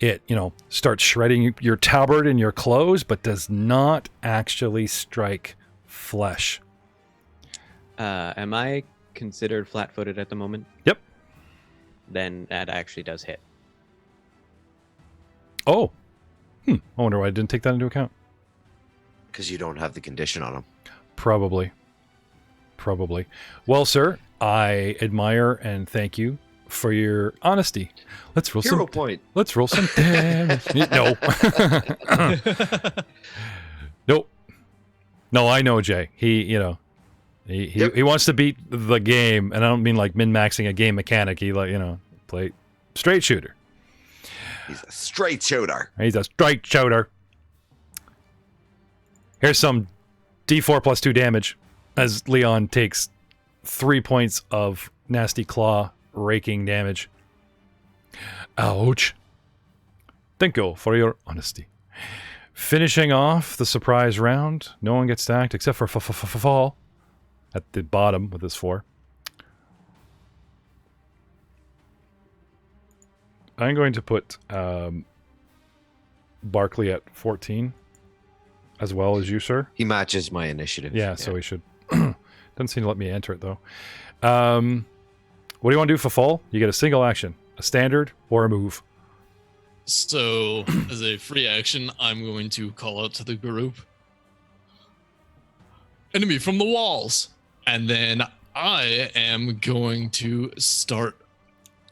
it, starts shredding your tabard and your clothes, but does not actually strike flesh. Am I considered flat-footed at the moment? Yep. Then that actually does hit. Oh. I wonder why I didn't take that into account. Because you don't have the condition on them. Probably. Well, sir, I admire and thank you for your honesty. Let's roll Hero point. Let's roll some damage. No. Nope. No, I know Jay. He wants to beat the game, and I don't mean like min-maxing a game mechanic. He play straight shooter. He's a straight shooter. He's a straight shooter. Here's some D4 plus 2 damage as Leon takes 3 points of nasty claw raking damage. Ouch. Thank you for your honesty. Finishing off the surprise round. No one gets stacked except for Fall at the bottom with his 4. I'm going to put Barkley at 14 as well as you, sir. He matches my initiative. Yeah, so he should. Doesn't seem to let me enter it, though. What do you want to do for Fall? You get a single action, a standard, or a move. So, as a free action, I'm going to call out to the group. Enemy from the walls! And then I am going to start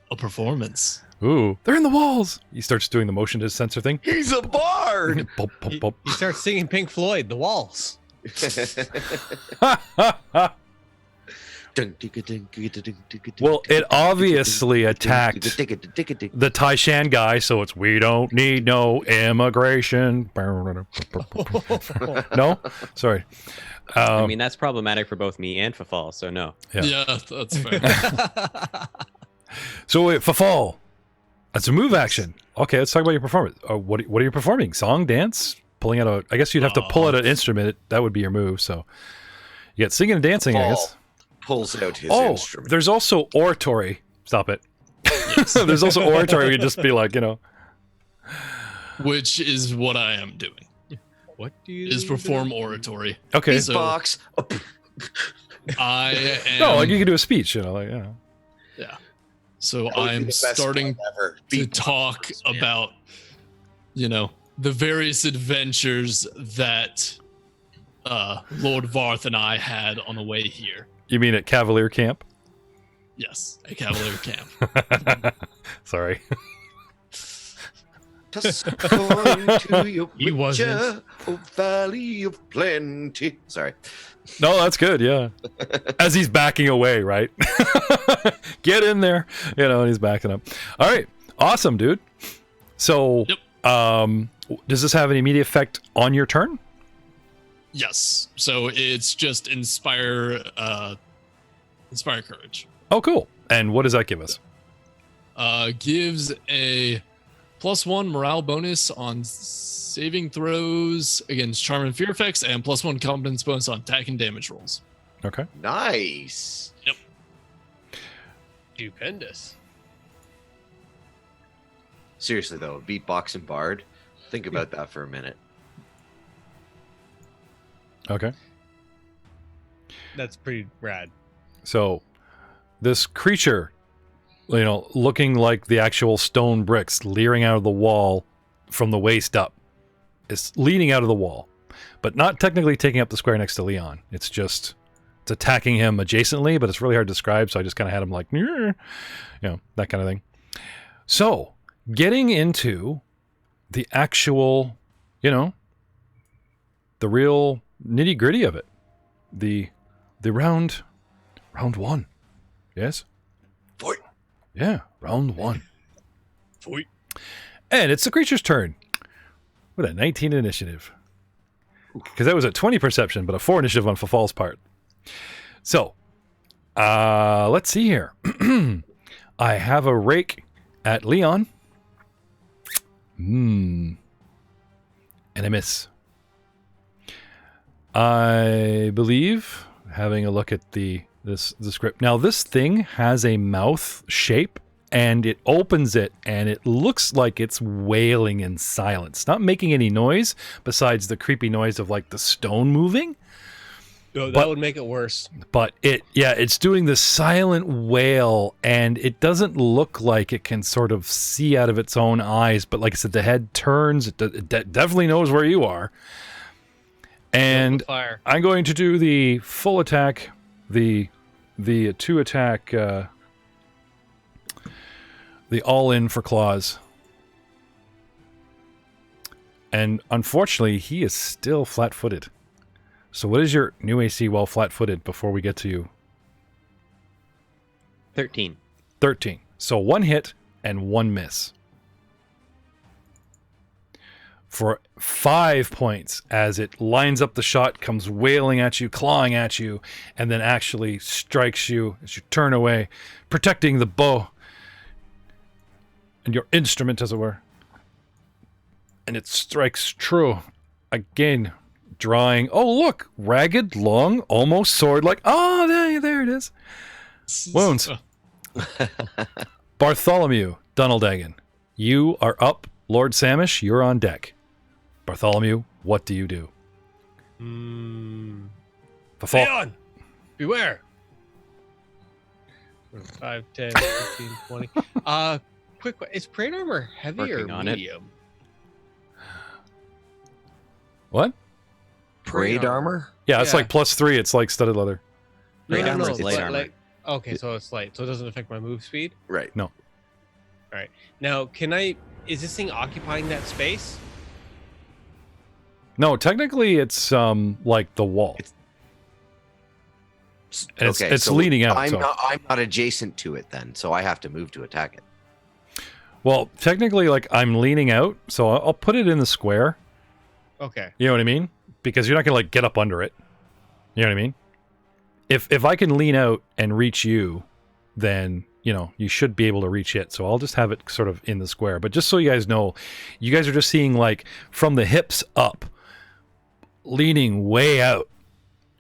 a performance. Ooh, they're in the walls! He starts doing the motion to sensor thing. He's a bard! Bump, bump, bump. He starts singing Pink Floyd, The Walls. Well, it obviously attacked the Taishan guy, so it's we don't need no immigration. No? Sorry. I mean, that's problematic for both me and Fafal, so no. Yeah. Yeah, that's fair. So wait, for Fall, that's a move action. Okay, let's talk about your performance. What are you performing? Song, dance, pulling out a? I guess you'd have to pull out an instrument. That would be your move. So you got singing and dancing. I guess. Pulls out his Oh, instrument. there's also oratory. Stop it. There's also oratory. We just be like, Which is what I am doing. What do you Is perform oratory. Okay. So- Beatbox. I am. No, like you can do a speech. Yeah. So That would be I'm the best starting one ever. to Beatbox, talk man. about, the various adventures that Lord Varth and I had on the way here. You mean at Cavalier Camp? Yes, a Cavalier camp. Sorry. Toss a coin to your He wasn't. witcher, oh valley of plenty. Sorry. No, that's good. Yeah. As he's backing away, right? Get in there. And he's backing up. All right. Awesome, dude. So, Yep. Does this have an immediate effect on your turn? Yes. So it's just inspire courage. Oh, cool. And what does that give us? Gives a +1 morale bonus on saving throws against charm and fear effects, and +1 competence bonus on attack and damage rolls. Okay. Nice. Stupendous. Seriously though, beatbox and bard. Think about that for a minute. Okay. That's pretty rad. So, this creature looking like the actual stone bricks leering out of the wall from the waist up. It's leaning out of the wall, but not technically taking up the square next to Leon. It's attacking him adjacently, but it's really hard to describe, so I just kind of had him like, that kind of thing. So, getting into the actual, the real nitty-gritty of it. The round one. Yes? Fight. Yeah, round one. Fight. And it's the creature's turn. With a 19 initiative. Because that was a 20 perception, but a 4 initiative on Fafal's part. So, let's see here. I have a rake at Leon. And I miss. I believe, having a look at the script. Now, this thing has a mouth shape, and it opens it, and it looks like it's wailing in silence. Not making any noise, besides the creepy noise of, like, the stone moving. No, that would make it worse. But it's doing this silent wail, and it doesn't look like it can sort of see out of its own eyes. But like I said, the head turns. It definitely knows where you are. And Fire. I'm going to do the full attack, the 2 attack, the all-in for claws. And unfortunately, he is still flat-footed. So what is your new AC while flat-footed before we get to you? 13. 13. So 1 hit and 1 miss. For 5 points as it lines up the shot, comes wailing at you, clawing at you, and then actually strikes you as you turn away, protecting the bow and your instrument, as it were. And it strikes true. Again, drawing, oh look, ragged, long, almost sword-like. Oh, there it is. Wounds. Bartholomew Dunaldagan, you are up. Lord Samish, you're on deck. Bartholomew, what do you do? Leon! Beware! 5, 10, 15, 20. Quick, is plate armor heavy Working or on it. medium? What? Parade armor? Yeah, it's Yeah. like +3. It's like studded leather. Plate armor is light but armor. Okay, so it's light, so it doesn't affect my move speed. Right. Now, is this thing occupying that space? No, technically it's like the wall. And it's so leaning out. I'm so. not adjacent to it then, so I have to move to attack it. Well, technically, like, I'm leaning out, so I'll put it in the square. Okay. You know what I mean? Because you're not gonna like get up under it. You know what I mean? If I can lean out and reach you, then you should be able to reach it. So I'll just have it sort of in the square. But just so you guys know, you guys are just seeing like from the hips up, leaning way out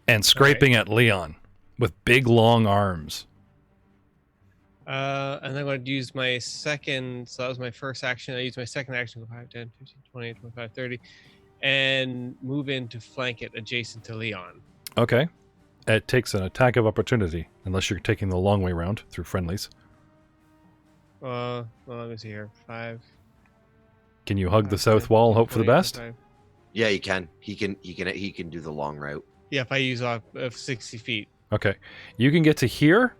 and scraping at Leon with big long arms. And I'm going to use my second, so that was my first action. I use my second action, go 5, 10, 15, 20, 25, 30, and move in to flank it adjacent to Leon. Okay. It takes an attack of opportunity, unless you're taking the long way round through friendlies. Well, let me see here. 5. Can you hug the 5, south 10, wall and 15, hope for the 20, best? 25. Yeah, he can. He can do the long route. Yeah, if I use off of 60 feet. Okay. You can get to here,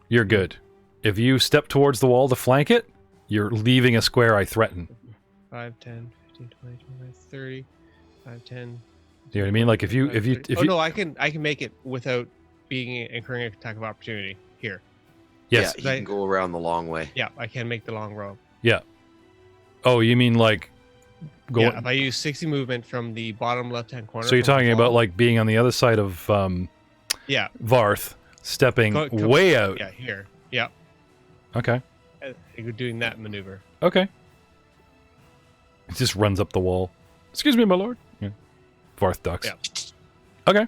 you're good. If you step towards the wall to flank it, you're leaving a square I threaten. 5, 10, 15, 20, 25, 30, 5, 10. You know what I mean? Like if you no, I can make it without incurring an attack of opportunity here. yes. Yeah, he can go around the long way. Yeah, I can make the long row. Oh, you mean like going Yeah, if I use 60 movement from the bottom left-hand corner. So you're from the talking about wall. like being on the other side of Yeah, Varth, stepping Come- way out. yeah, here. Yeah, Okay. you're doing that maneuver. Okay. It just runs up the wall. Excuse me, my lord. Yeah. Varth ducks. Yeah. Okay.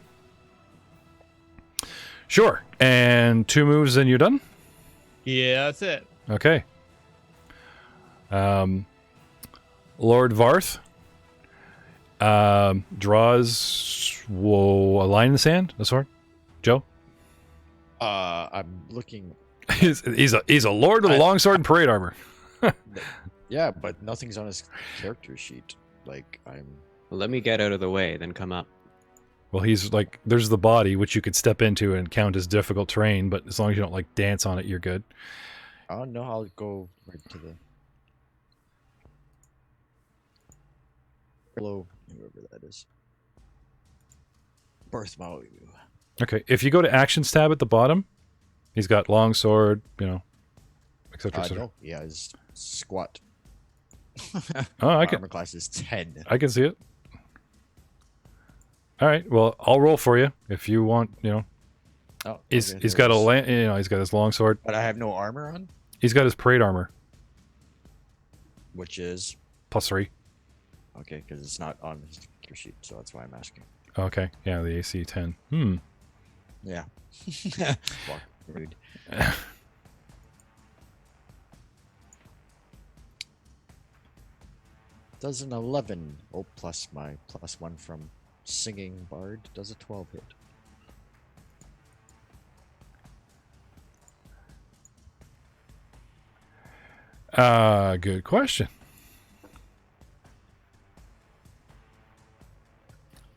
Sure. And 2 moves and you're done? Yeah, that's it. Okay. Lord Varth draws a line in the sand. A sword. Joe? I'm looking. He's a lord of the longsword and parade armor. Yeah, but nothing's on his character sheet. Like, Well, let me get out of the way, then come up. Well, he's like, there's the body, which you could step into and count as difficult terrain, but as long as you don't like dance on it, you're good. Oh no, I'll go right to the below whoever that is. Birth value. Okay, if you go to actions tab at the bottom, he's got longsword, etc. etc. No, yeah, his squat. Oh, I can Armor class is 10. I can see it. All right, well, I'll roll for you if you want. Oh, He's okay, he's there got it is. he's got his longsword. But I have no armor on, He's got his parade armor which is +3. okay because it's not on his character sheet, so that's why I'm asking. Okay, yeah, the AC 10. Yeah. Fuck, rude. Does an 11. Oh, plus my +1 from singing bard. Does a 12 hit? Good question.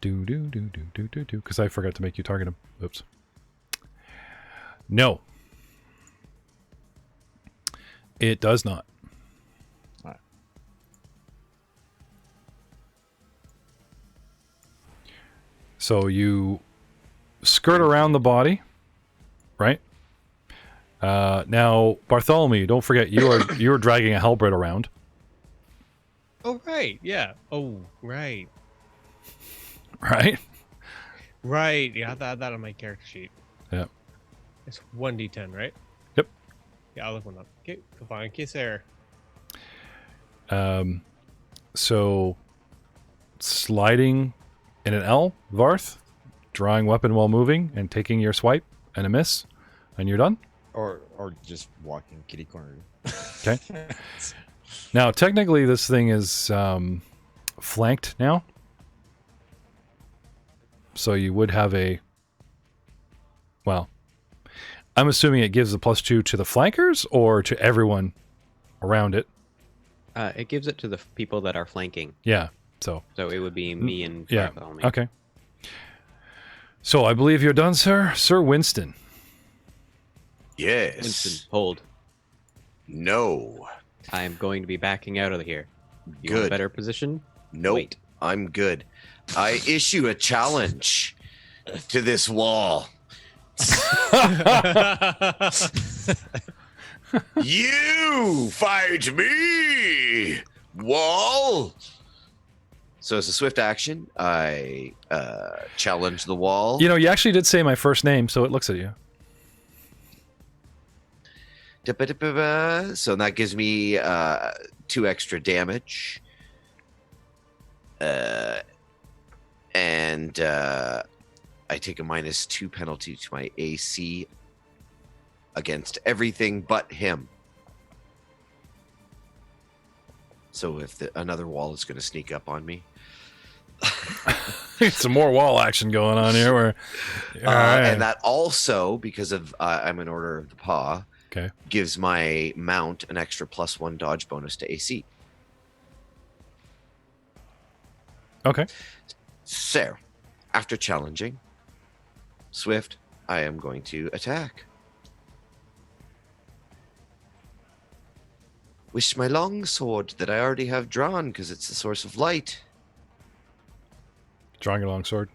Because I forgot to make you target him. Oops. No. It does not. Alright. So you skirt around the body, right? Now, Bartholomew, don't forget you are dragging a halberd around. Oh right, yeah. Oh right, Right? right. Yeah, I have that on my character sheet. Yeah. It's 1d10, right? Yep. Yeah, I'll look one up. Okay, go find kiss there. So sliding in an L, Varth, drawing weapon while moving and taking your swipe and a miss, and you're done. Or just walking kitty corner. Okay. Now, technically, this thing is flanked now. So you would have a... Well, I'm assuming it gives a +2 to the flankers or to everyone around it. It gives it to the people that are flanking. Yeah, so... So it would be me and Yeah, Bartholomew. okay. So I believe you're done, sir. Sir Winston. Yes. Winston, hold. No. I am going to be backing out of here. You want a Good. better position? Nope. Wait. I'm good. I issue a challenge to this wall. You fight me, wall. So as a swift action, I challenge the wall. You actually did say my first name, so it looks at you. So that gives me 2 extra damage. And I take a -2 penalty to my AC against everything but him. So if another wall is going to sneak up on me. Some more wall action going on here. Where, And that also, because of I'm an Order of the Paw, okay, gives my mount an extra +1 dodge bonus to AC. Okay. So, after challenging Swift, I am going to attack. With my long sword that I already have drawn because it's the source of light. Drawing a long sword.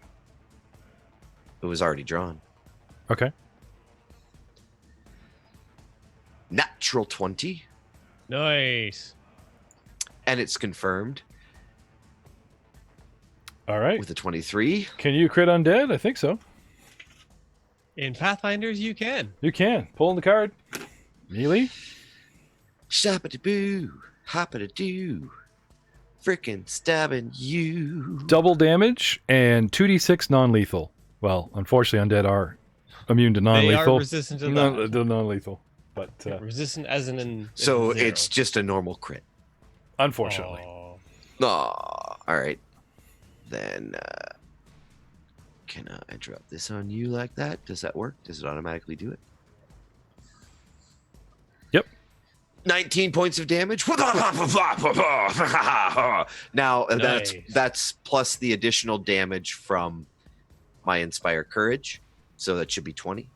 It was already drawn. Okay. Natural 20, Nice. and it's confirmed All right. with a 23. Can you crit undead? I think so. In Pathfinders, you can. You can. Pulling the card. Melee. Shabba-da-boo, hoppa-da-doo, frickin' stabbing you. Double damage and 2d6 non-lethal. Well, unfortunately, undead are immune to They are non-lethal. resistant to Non- that. non-lethal. But Resistant as So zero. it's just a normal crit. unfortunately. Aw. Aw, all right. Then, can I drop this on you like that? Does that work? Does it automatically do it? 19 points of damage. Now that's plus the additional damage from my Inspire Courage, so that should be 20.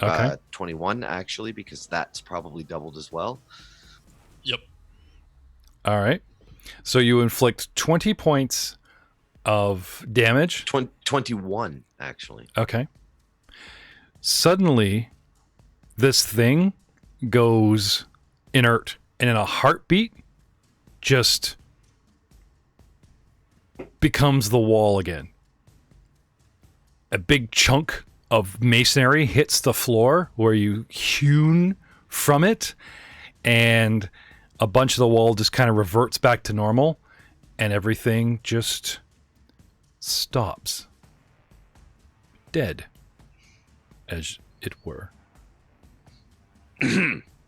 Okay. 21 actually, because that's probably doubled as well. Yep. All right. So you inflict 20 points of damage. 21 actually. Okay. Suddenly, this thing goes inert, and in a heartbeat, just becomes the wall again. A big chunk of masonry hits the floor where you hewn from it, and a bunch of the wall just kind of reverts back to normal, and everything just stops. Dead, as it were.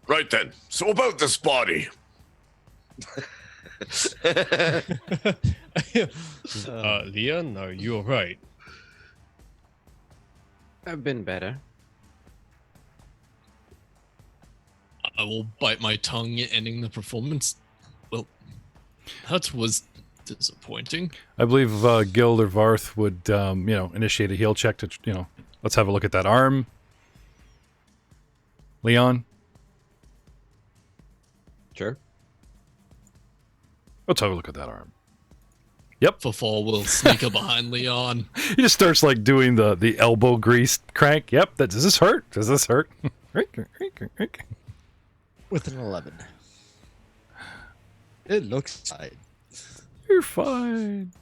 Right then. So about this body. Leon, no, you're right. I've been better. I will bite my tongue, ending the performance. Well, that was disappointing. I believe Gild or Varth would, initiate a heal check to, let's have a look at that arm. Leon, Sure. let's have a look at that arm. Fafal will sneak up behind Leon. He just starts like doing the elbow grease crank. Yep. Does this hurt? Does this hurt? With an 11. It looks fine. You're fine.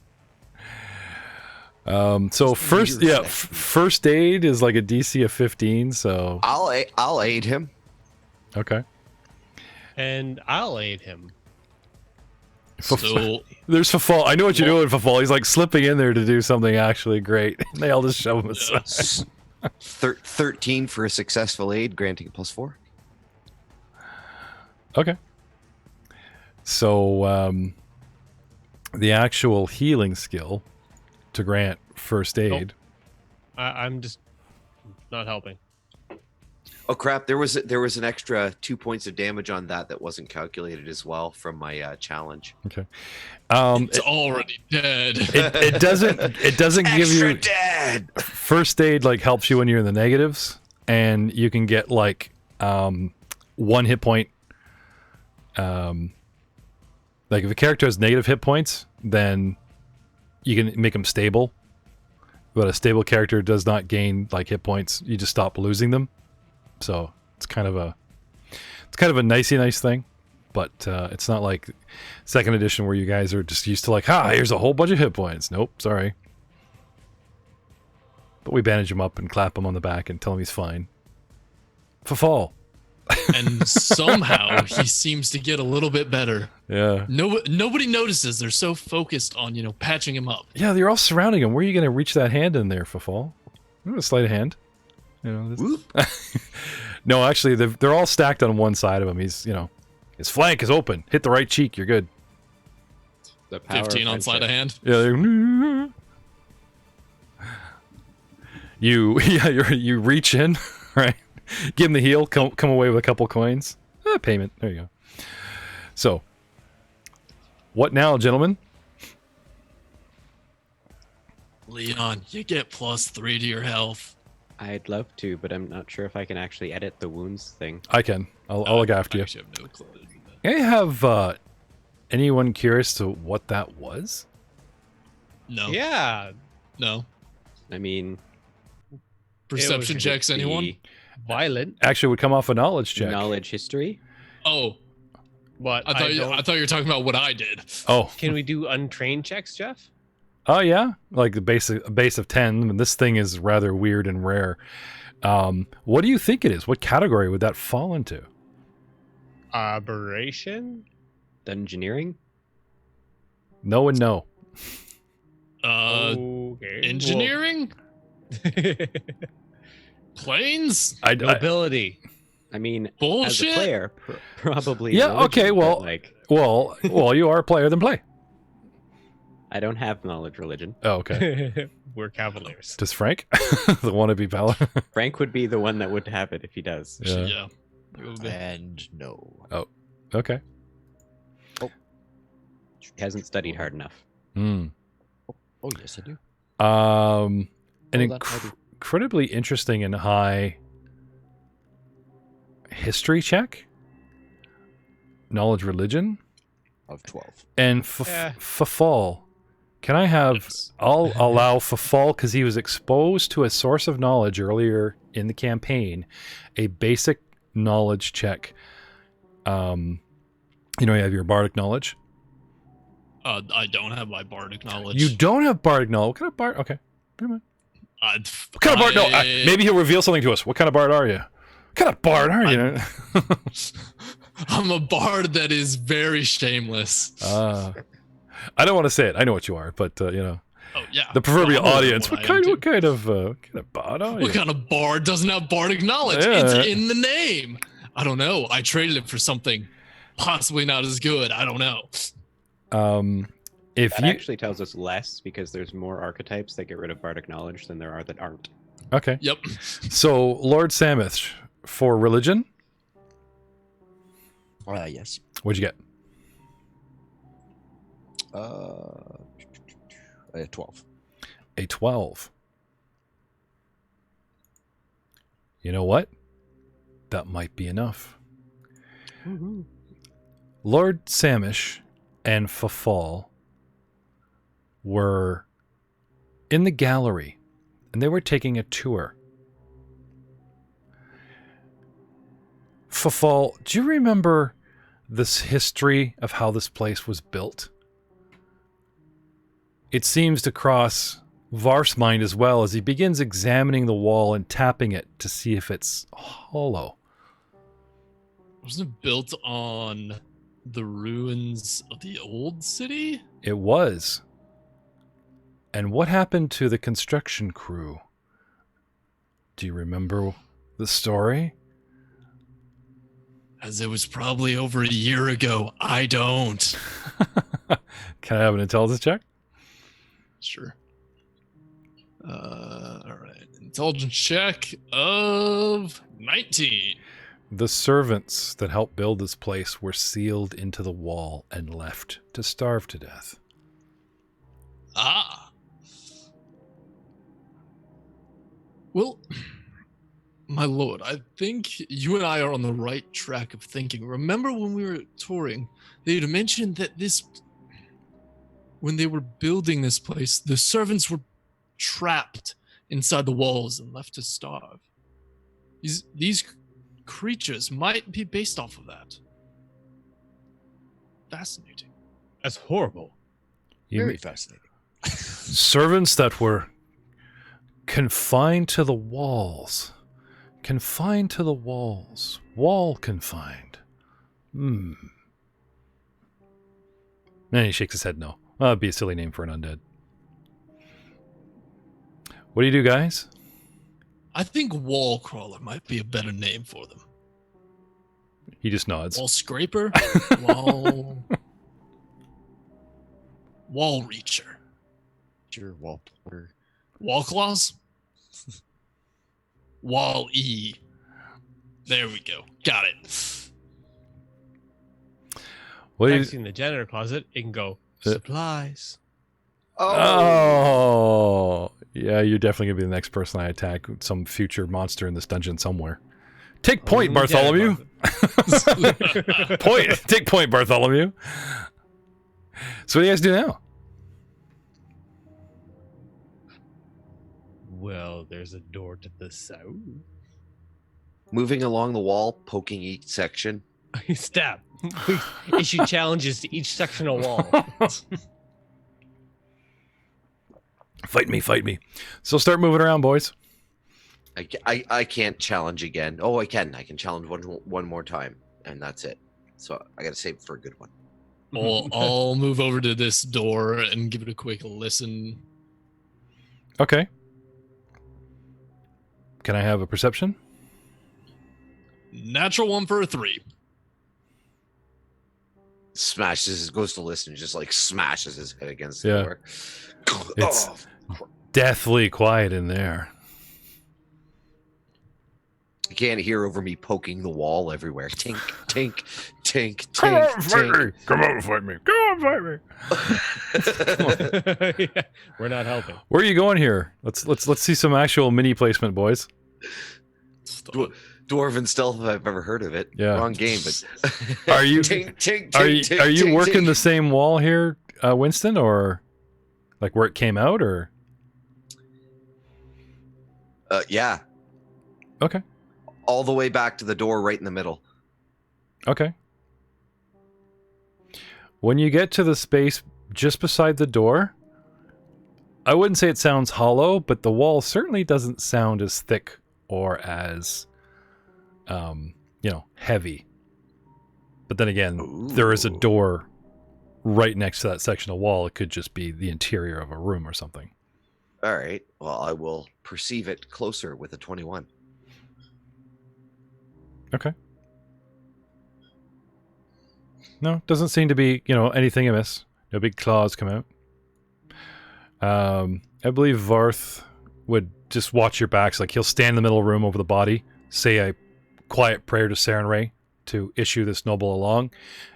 So first aid is like a DC of 15. So I'll aid him. okay. And I'll aid him. So There's Fafal. I know what you're doing, Fafal. He's like slipping in there to do something actually great. They all just shove him aside. 13 for a successful aid, granting +4. Okay. So the actual healing skill to grant first aid. I'm just not helping. Oh crap! There was an extra 2 points of damage on that wasn't calculated as well from my challenge. Okay. it's already dead. It doesn't give Extra you dead. first aid. Like helps you when you're in the negatives, and you can get like 1 hit point. Like if a character has negative hit points, then you can make them stable. But a stable character does not gain like hit points. You just stop losing them. So it's kind of a nice thing, but it's not like second edition where you guys are just used to like, here's a whole bunch of hit points. Nope, sorry. But we bandage him up and clap him on the back and tell him he's fine. Fafal. And somehow he seems to get a little bit better. Yeah. Nobody notices. They're so focused on, patching him up. Yeah, you're all surrounding him. Where are you going to reach that hand in there, Fafal? I'm going to slide a hand. No, actually, they're all stacked on one side of him. He's, his flank is open. Hit the right cheek. You're good. The power 15 on sleight of hand. Yeah. You reach in, right? Give him the heal. Come away with a couple coins. Payment. There you go. So, what now, gentlemen? Leon, you get +3 to your health. I'd love to, but I'm not sure if I can actually edit the wounds thing. I can. I'll look after you. I actually have no clue. I have anyone curious to what that was? No. Yeah. No. I mean, Perception was checks, anyone? Violent. Actually, would come off a knowledge check. knowledge history. Oh, But I thought you were talking about what I did. Oh. Can we do untrained checks, Jeff? Oh yeah, like a base of 10. I mean, this thing is rather weird and rare. What do you think it is? What category would that fall into? Aberration? Dungeoneering. No and no. Okay. Engineering? Planes? Nobility. I mean, Bullshit? as a player, probably. Yeah, religion, okay, but, well- like, Well, you are a player, then play. I don't have knowledge religion. Oh, okay. We're cavaliers. Does Frank, the wannabe Valor? Frank would be the one that would have it if he does. Yeah. Yeah. And no. Okay. He hasn't studied hard enough. Hmm. Oh, yes, I do. An Hold on, I do. incredibly interesting and high history check, knowledge religion, Of 12. and Fafal. Can I have? Yes. I'll allow Fafal because he was exposed to a source of knowledge earlier in the campaign. A basic knowledge check. You have your bardic knowledge. I don't have my bardic knowledge. You don't have bardic knowledge. What kind of bard? Okay, never mind. What What kind of bard? No, maybe he'll reveal something to us. What kind of bard are you? What kind of bard are you? I'm a bard that is very shameless. I don't want to say it. I know what you are, but Oh yeah. the proverbial Well, I know audience. what What I am kind too. of bard are you? What kind of bard doesn't have bardic knowledge? Yeah. It's in the name. I don't know. I traded it for something possibly not as good. I don't know. If That you actually tells us less because there's more archetypes that get rid of bardic knowledge than there are that aren't. okay, Yep. so Lord Samith for religion, Yes. what'd you get? 12. A 12. You know what? That might be enough. Lord Samish and Fafal were in the gallery, and they were taking a tour. Fafal, do you remember this history of how this place was built? It seems to cross Varf's mind as well as he begins examining the wall and tapping it to see if it's hollow. Wasn't it built on the ruins of the old city? It was. And what happened to the construction crew? Do you remember the story? As it was probably over a year ago. I don't. Can I have an intelligence check? Sure. All right. Intelligence check of 19. The servants that helped build this place were sealed into the wall and left to starve to death. Ah. Well, my lord, I think you and I are on the right track of thinking. Remember when we were touring, they had mentioned that when they were building this place, the servants were trapped inside the walls and left to starve. These creatures might be based off of that. Fascinating. That's horrible. Very fascinating. Servants that were confined to the walls. Confined to the walls. Wall confined. And he shakes his head no. Well, that'd be a silly name for an undead. What do you do, guys? I think wall crawler might be a better name for them. He just nods. Wall scraper? Wall reacher. Sure, wall porter. Wall claws? Wall E. There we go. Got it. What do you... Actually, in the janitor closet, it can go supplies. Oh, yeah, you're definitely gonna be the next person I attack. Some future monster in this dungeon somewhere. Take point, In the Bartholomew. janitor closet. Take point, Bartholomew. So what do you guys do now? Well, there's a door to the south. Moving along the wall, poking each section. Stab. We issue challenges to each section of wall. Fight me. So start moving around, boys. I can't challenge again. Oh, I can. I can challenge one more time, and that's it. So I got to save for a good one. Well, I'll move over to this door and give it a quick listen. Okay. Can I have a perception? Natural one for a 3. Smashes, goes to listen, just like smashes his head against the Yeah. door. It's Oh, deathly quiet in there. you can't hear over me poking the wall everywhere. Tink, tink, tink, Come tink, out and fight me! Come out and fight me! Come out and fight me! Yeah, we're not helping. Where are you going here? Let's see some actual mini placement, boys. Dwarven stealth, if I've ever heard of it. Yeah. Wrong game, but Are you tink, tink, are tink, you tink, are you tink, working tink. the same wall here, Winston, or like where it came out, or? Yeah, Okay. all the way back to the door, right in the middle. Okay. When you get to the space just beside the door, I wouldn't say it sounds hollow, but the wall certainly doesn't sound as thick or as, heavy. But then again, there is a Ooh. door right next to that section of wall. It could just be the interior of a room or something. All right. Well, I will perceive it closer with a 21. Okay. No, doesn't seem to be, anything amiss. No big claws come out. I believe Varth would just watch your backs. Like, he'll stand in the middle of the room over the body, say a quiet prayer to Saren Ray to issue this noble along,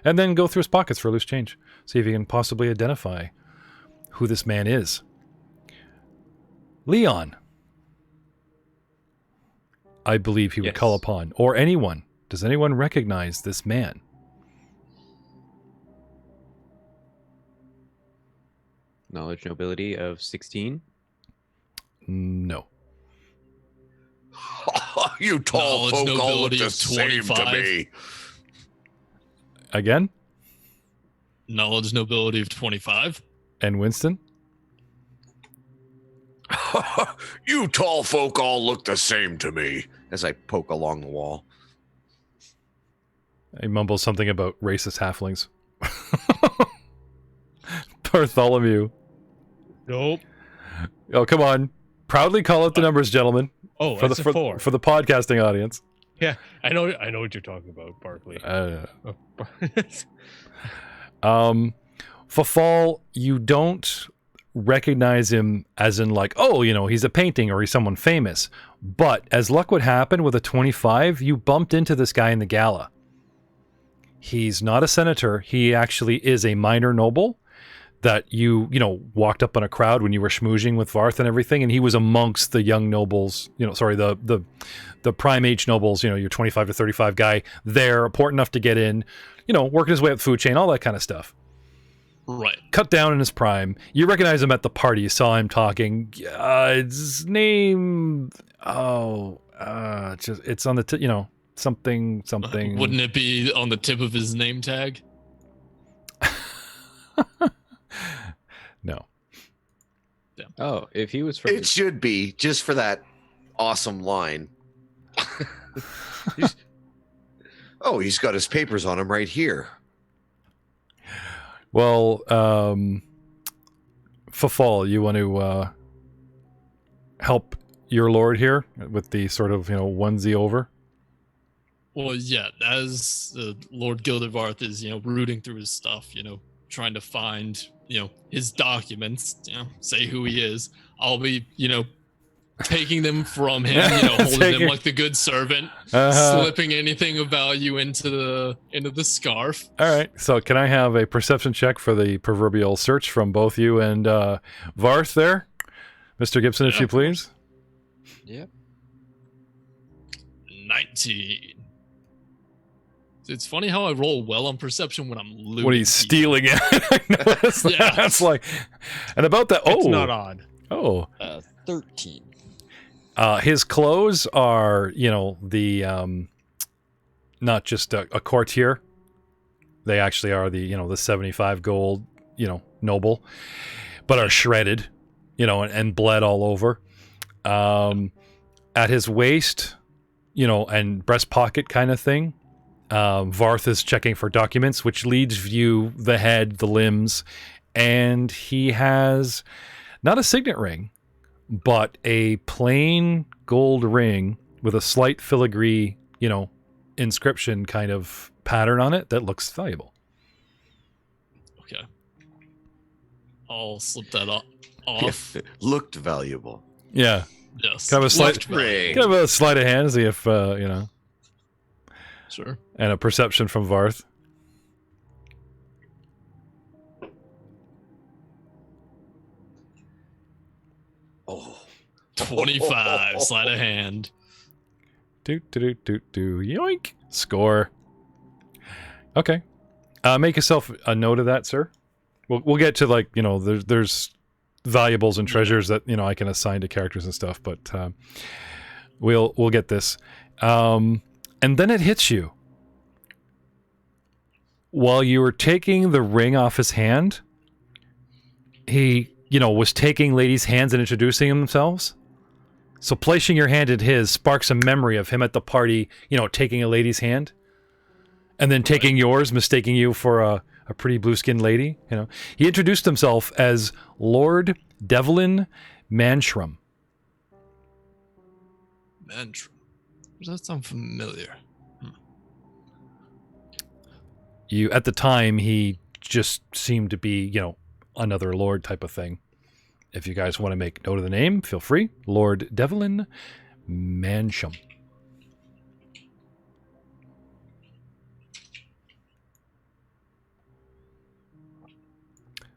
and then go through his pockets for loose change. See if he can possibly identify who this man is. Leon. I believe he would Yes. call upon, or anyone. Does anyone recognize this man? Knowledge nobility of 16. No. You tall Knowledge folk all look nobility the of same to 25. me. Again? Knowledge nobility of 25. And Winston? You tall folk all look the same to me. As I poke along the wall. He mumbles something about racist halflings. Bartholomew. Nope. Oh, come on. Proudly call out the numbers, gentlemen. Oh, For that's the a 4. for the podcasting audience. Yeah, I know what you're talking about, Barkley. For Fall, you don't recognize him as in like, oh, he's a painting or he's someone famous. But as luck would happen with a 25, you bumped into this guy in the gala. He's not a senator. He actually is a minor noble that you walked up on a crowd when you were schmoozing with Varth and everything, and he was amongst the young nobles, the prime age nobles, your 25 to 35 guy there, important enough to get in, working his way up the food chain, all that kind of stuff. Right. Cut down in his prime. You recognize him at the party. You saw him talking. His name. It's on the something. Wouldn't it be on the tip of his name tag? No. Oh, if he was from It should be, just for that awesome line. He's got his papers on him right here. Well, Fafal, you want to help your lord here with the sort of onesie over? Well, yeah, as Lord Gildevarth is, rooting through his stuff, trying to find, his documents, say who he is. I'll be, taking them from him, holding them like the good servant, slipping anything of value into the scarf. All right. So can I have a perception check for the proverbial search from both you and Varth there? Mr. Gibson, if Yeah, you of course. please. Yep. 19. It's funny how I roll well on perception when I'm looting. When he's people. stealing it. I noticed that. Yeah. That's like, and about that. It's Oh, not odd. oh. 13. His clothes are, the not just a courtier. They actually are the 75 gold, noble, but are shredded, and bled all over. At his waist, and breast pocket kind of thing. Varth is checking for documents, which leads you the head, the limbs, and he has not a signet ring, but a plain gold ring with a slight filigree, inscription kind of pattern on it that looks valuable. Okay. I'll slip that off. Yes, it looked valuable. Yeah, Yes. kind of a slight, Looked valuable. kind of a sleight of hand, see if Sure. and a perception from Varth. Oh. 25, sleight of hand. Do. Yoink. Score. Okay. Make yourself a note of that, sir. We'll get to, like, you know, there's valuables and treasures that, you know, I can assign to characters and stuff, but we'll get this. And then it hits you. While you were taking the ring off his hand, he, you know, was taking ladies' hands and introducing themselves. So placing your hand in his sparks a memory of him at the party, you know, taking a lady's hand. And then taking yours, mistaking you for a pretty blue-skinned lady, you know. He introduced himself as Lord Devlin Manshram. Mantra. Does that sound familiar? You, at the time, he just seemed to be, you know, another lord type of thing. If you guys want to make note of the name, feel free. Lord Devlin Manshram.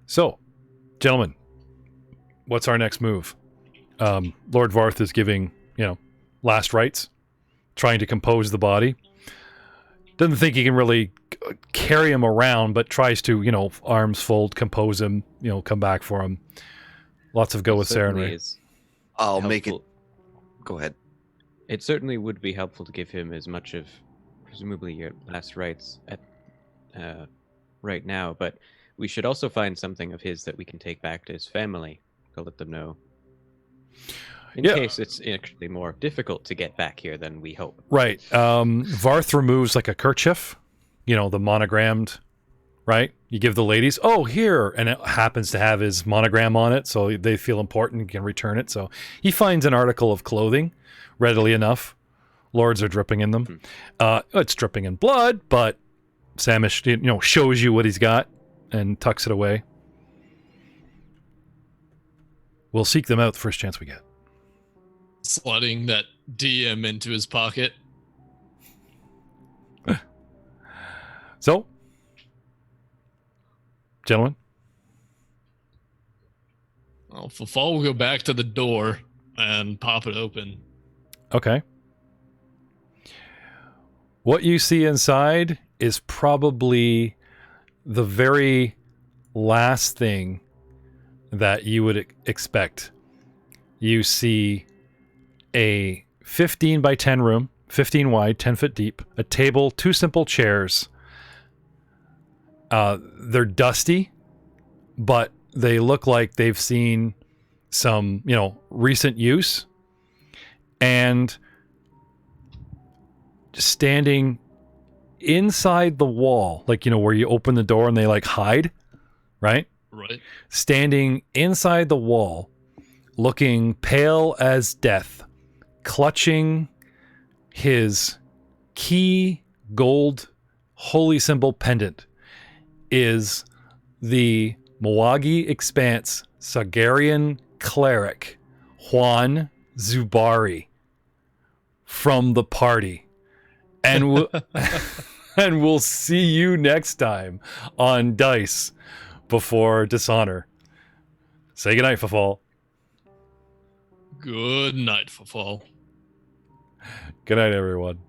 So, gentlemen, what's our next move? Lord Varth is giving, you know, last rites, trying to compose the body. Doesn't think he can really carry him around, but tries to, you know, arms fold, compose him, you know, come back for him. Lots of go with Sarenrae. I'll make it. Go ahead. It certainly would be helpful to give him as much of, presumably, your last rites at right now, but we should also find something of his that we can take back to his family to let them know. In case it's actually more difficult to get back here than we hope. Right. Varth removes like a kerchief, you know, the monogrammed, right? You give the ladies, oh, here, and it happens to have his monogram on it, so they feel important and can return it. So he finds an article of clothing readily enough. Lords are dripping in them. It's dripping in blood, but Samish, you know, shows you what he's got and tucks it away. We'll seek them out the first chance we get. Slotting that DM into his pocket. So, gentlemen. Well, Fafal will go back to the door and pop it open. Okay. What you see inside is probably the very last thing that you would expect. You see a 15 by 10 room, 15 wide, 10 foot deep, a table, 2 simple chairs. They're dusty, but they look like they've seen some, you know, recent use. And standing inside the wall, like, you know, where you open the door and they like hide, right? Right. Standing inside the wall, looking pale as death, clutching his key gold holy symbol pendant, is the Mawagi Expanse Sagarian cleric Juan Zubari from the party. And and we'll see you next time on Dice Before Dishonor. Say goodnight, Fafal. Good night, Fafal. Good night, everyone.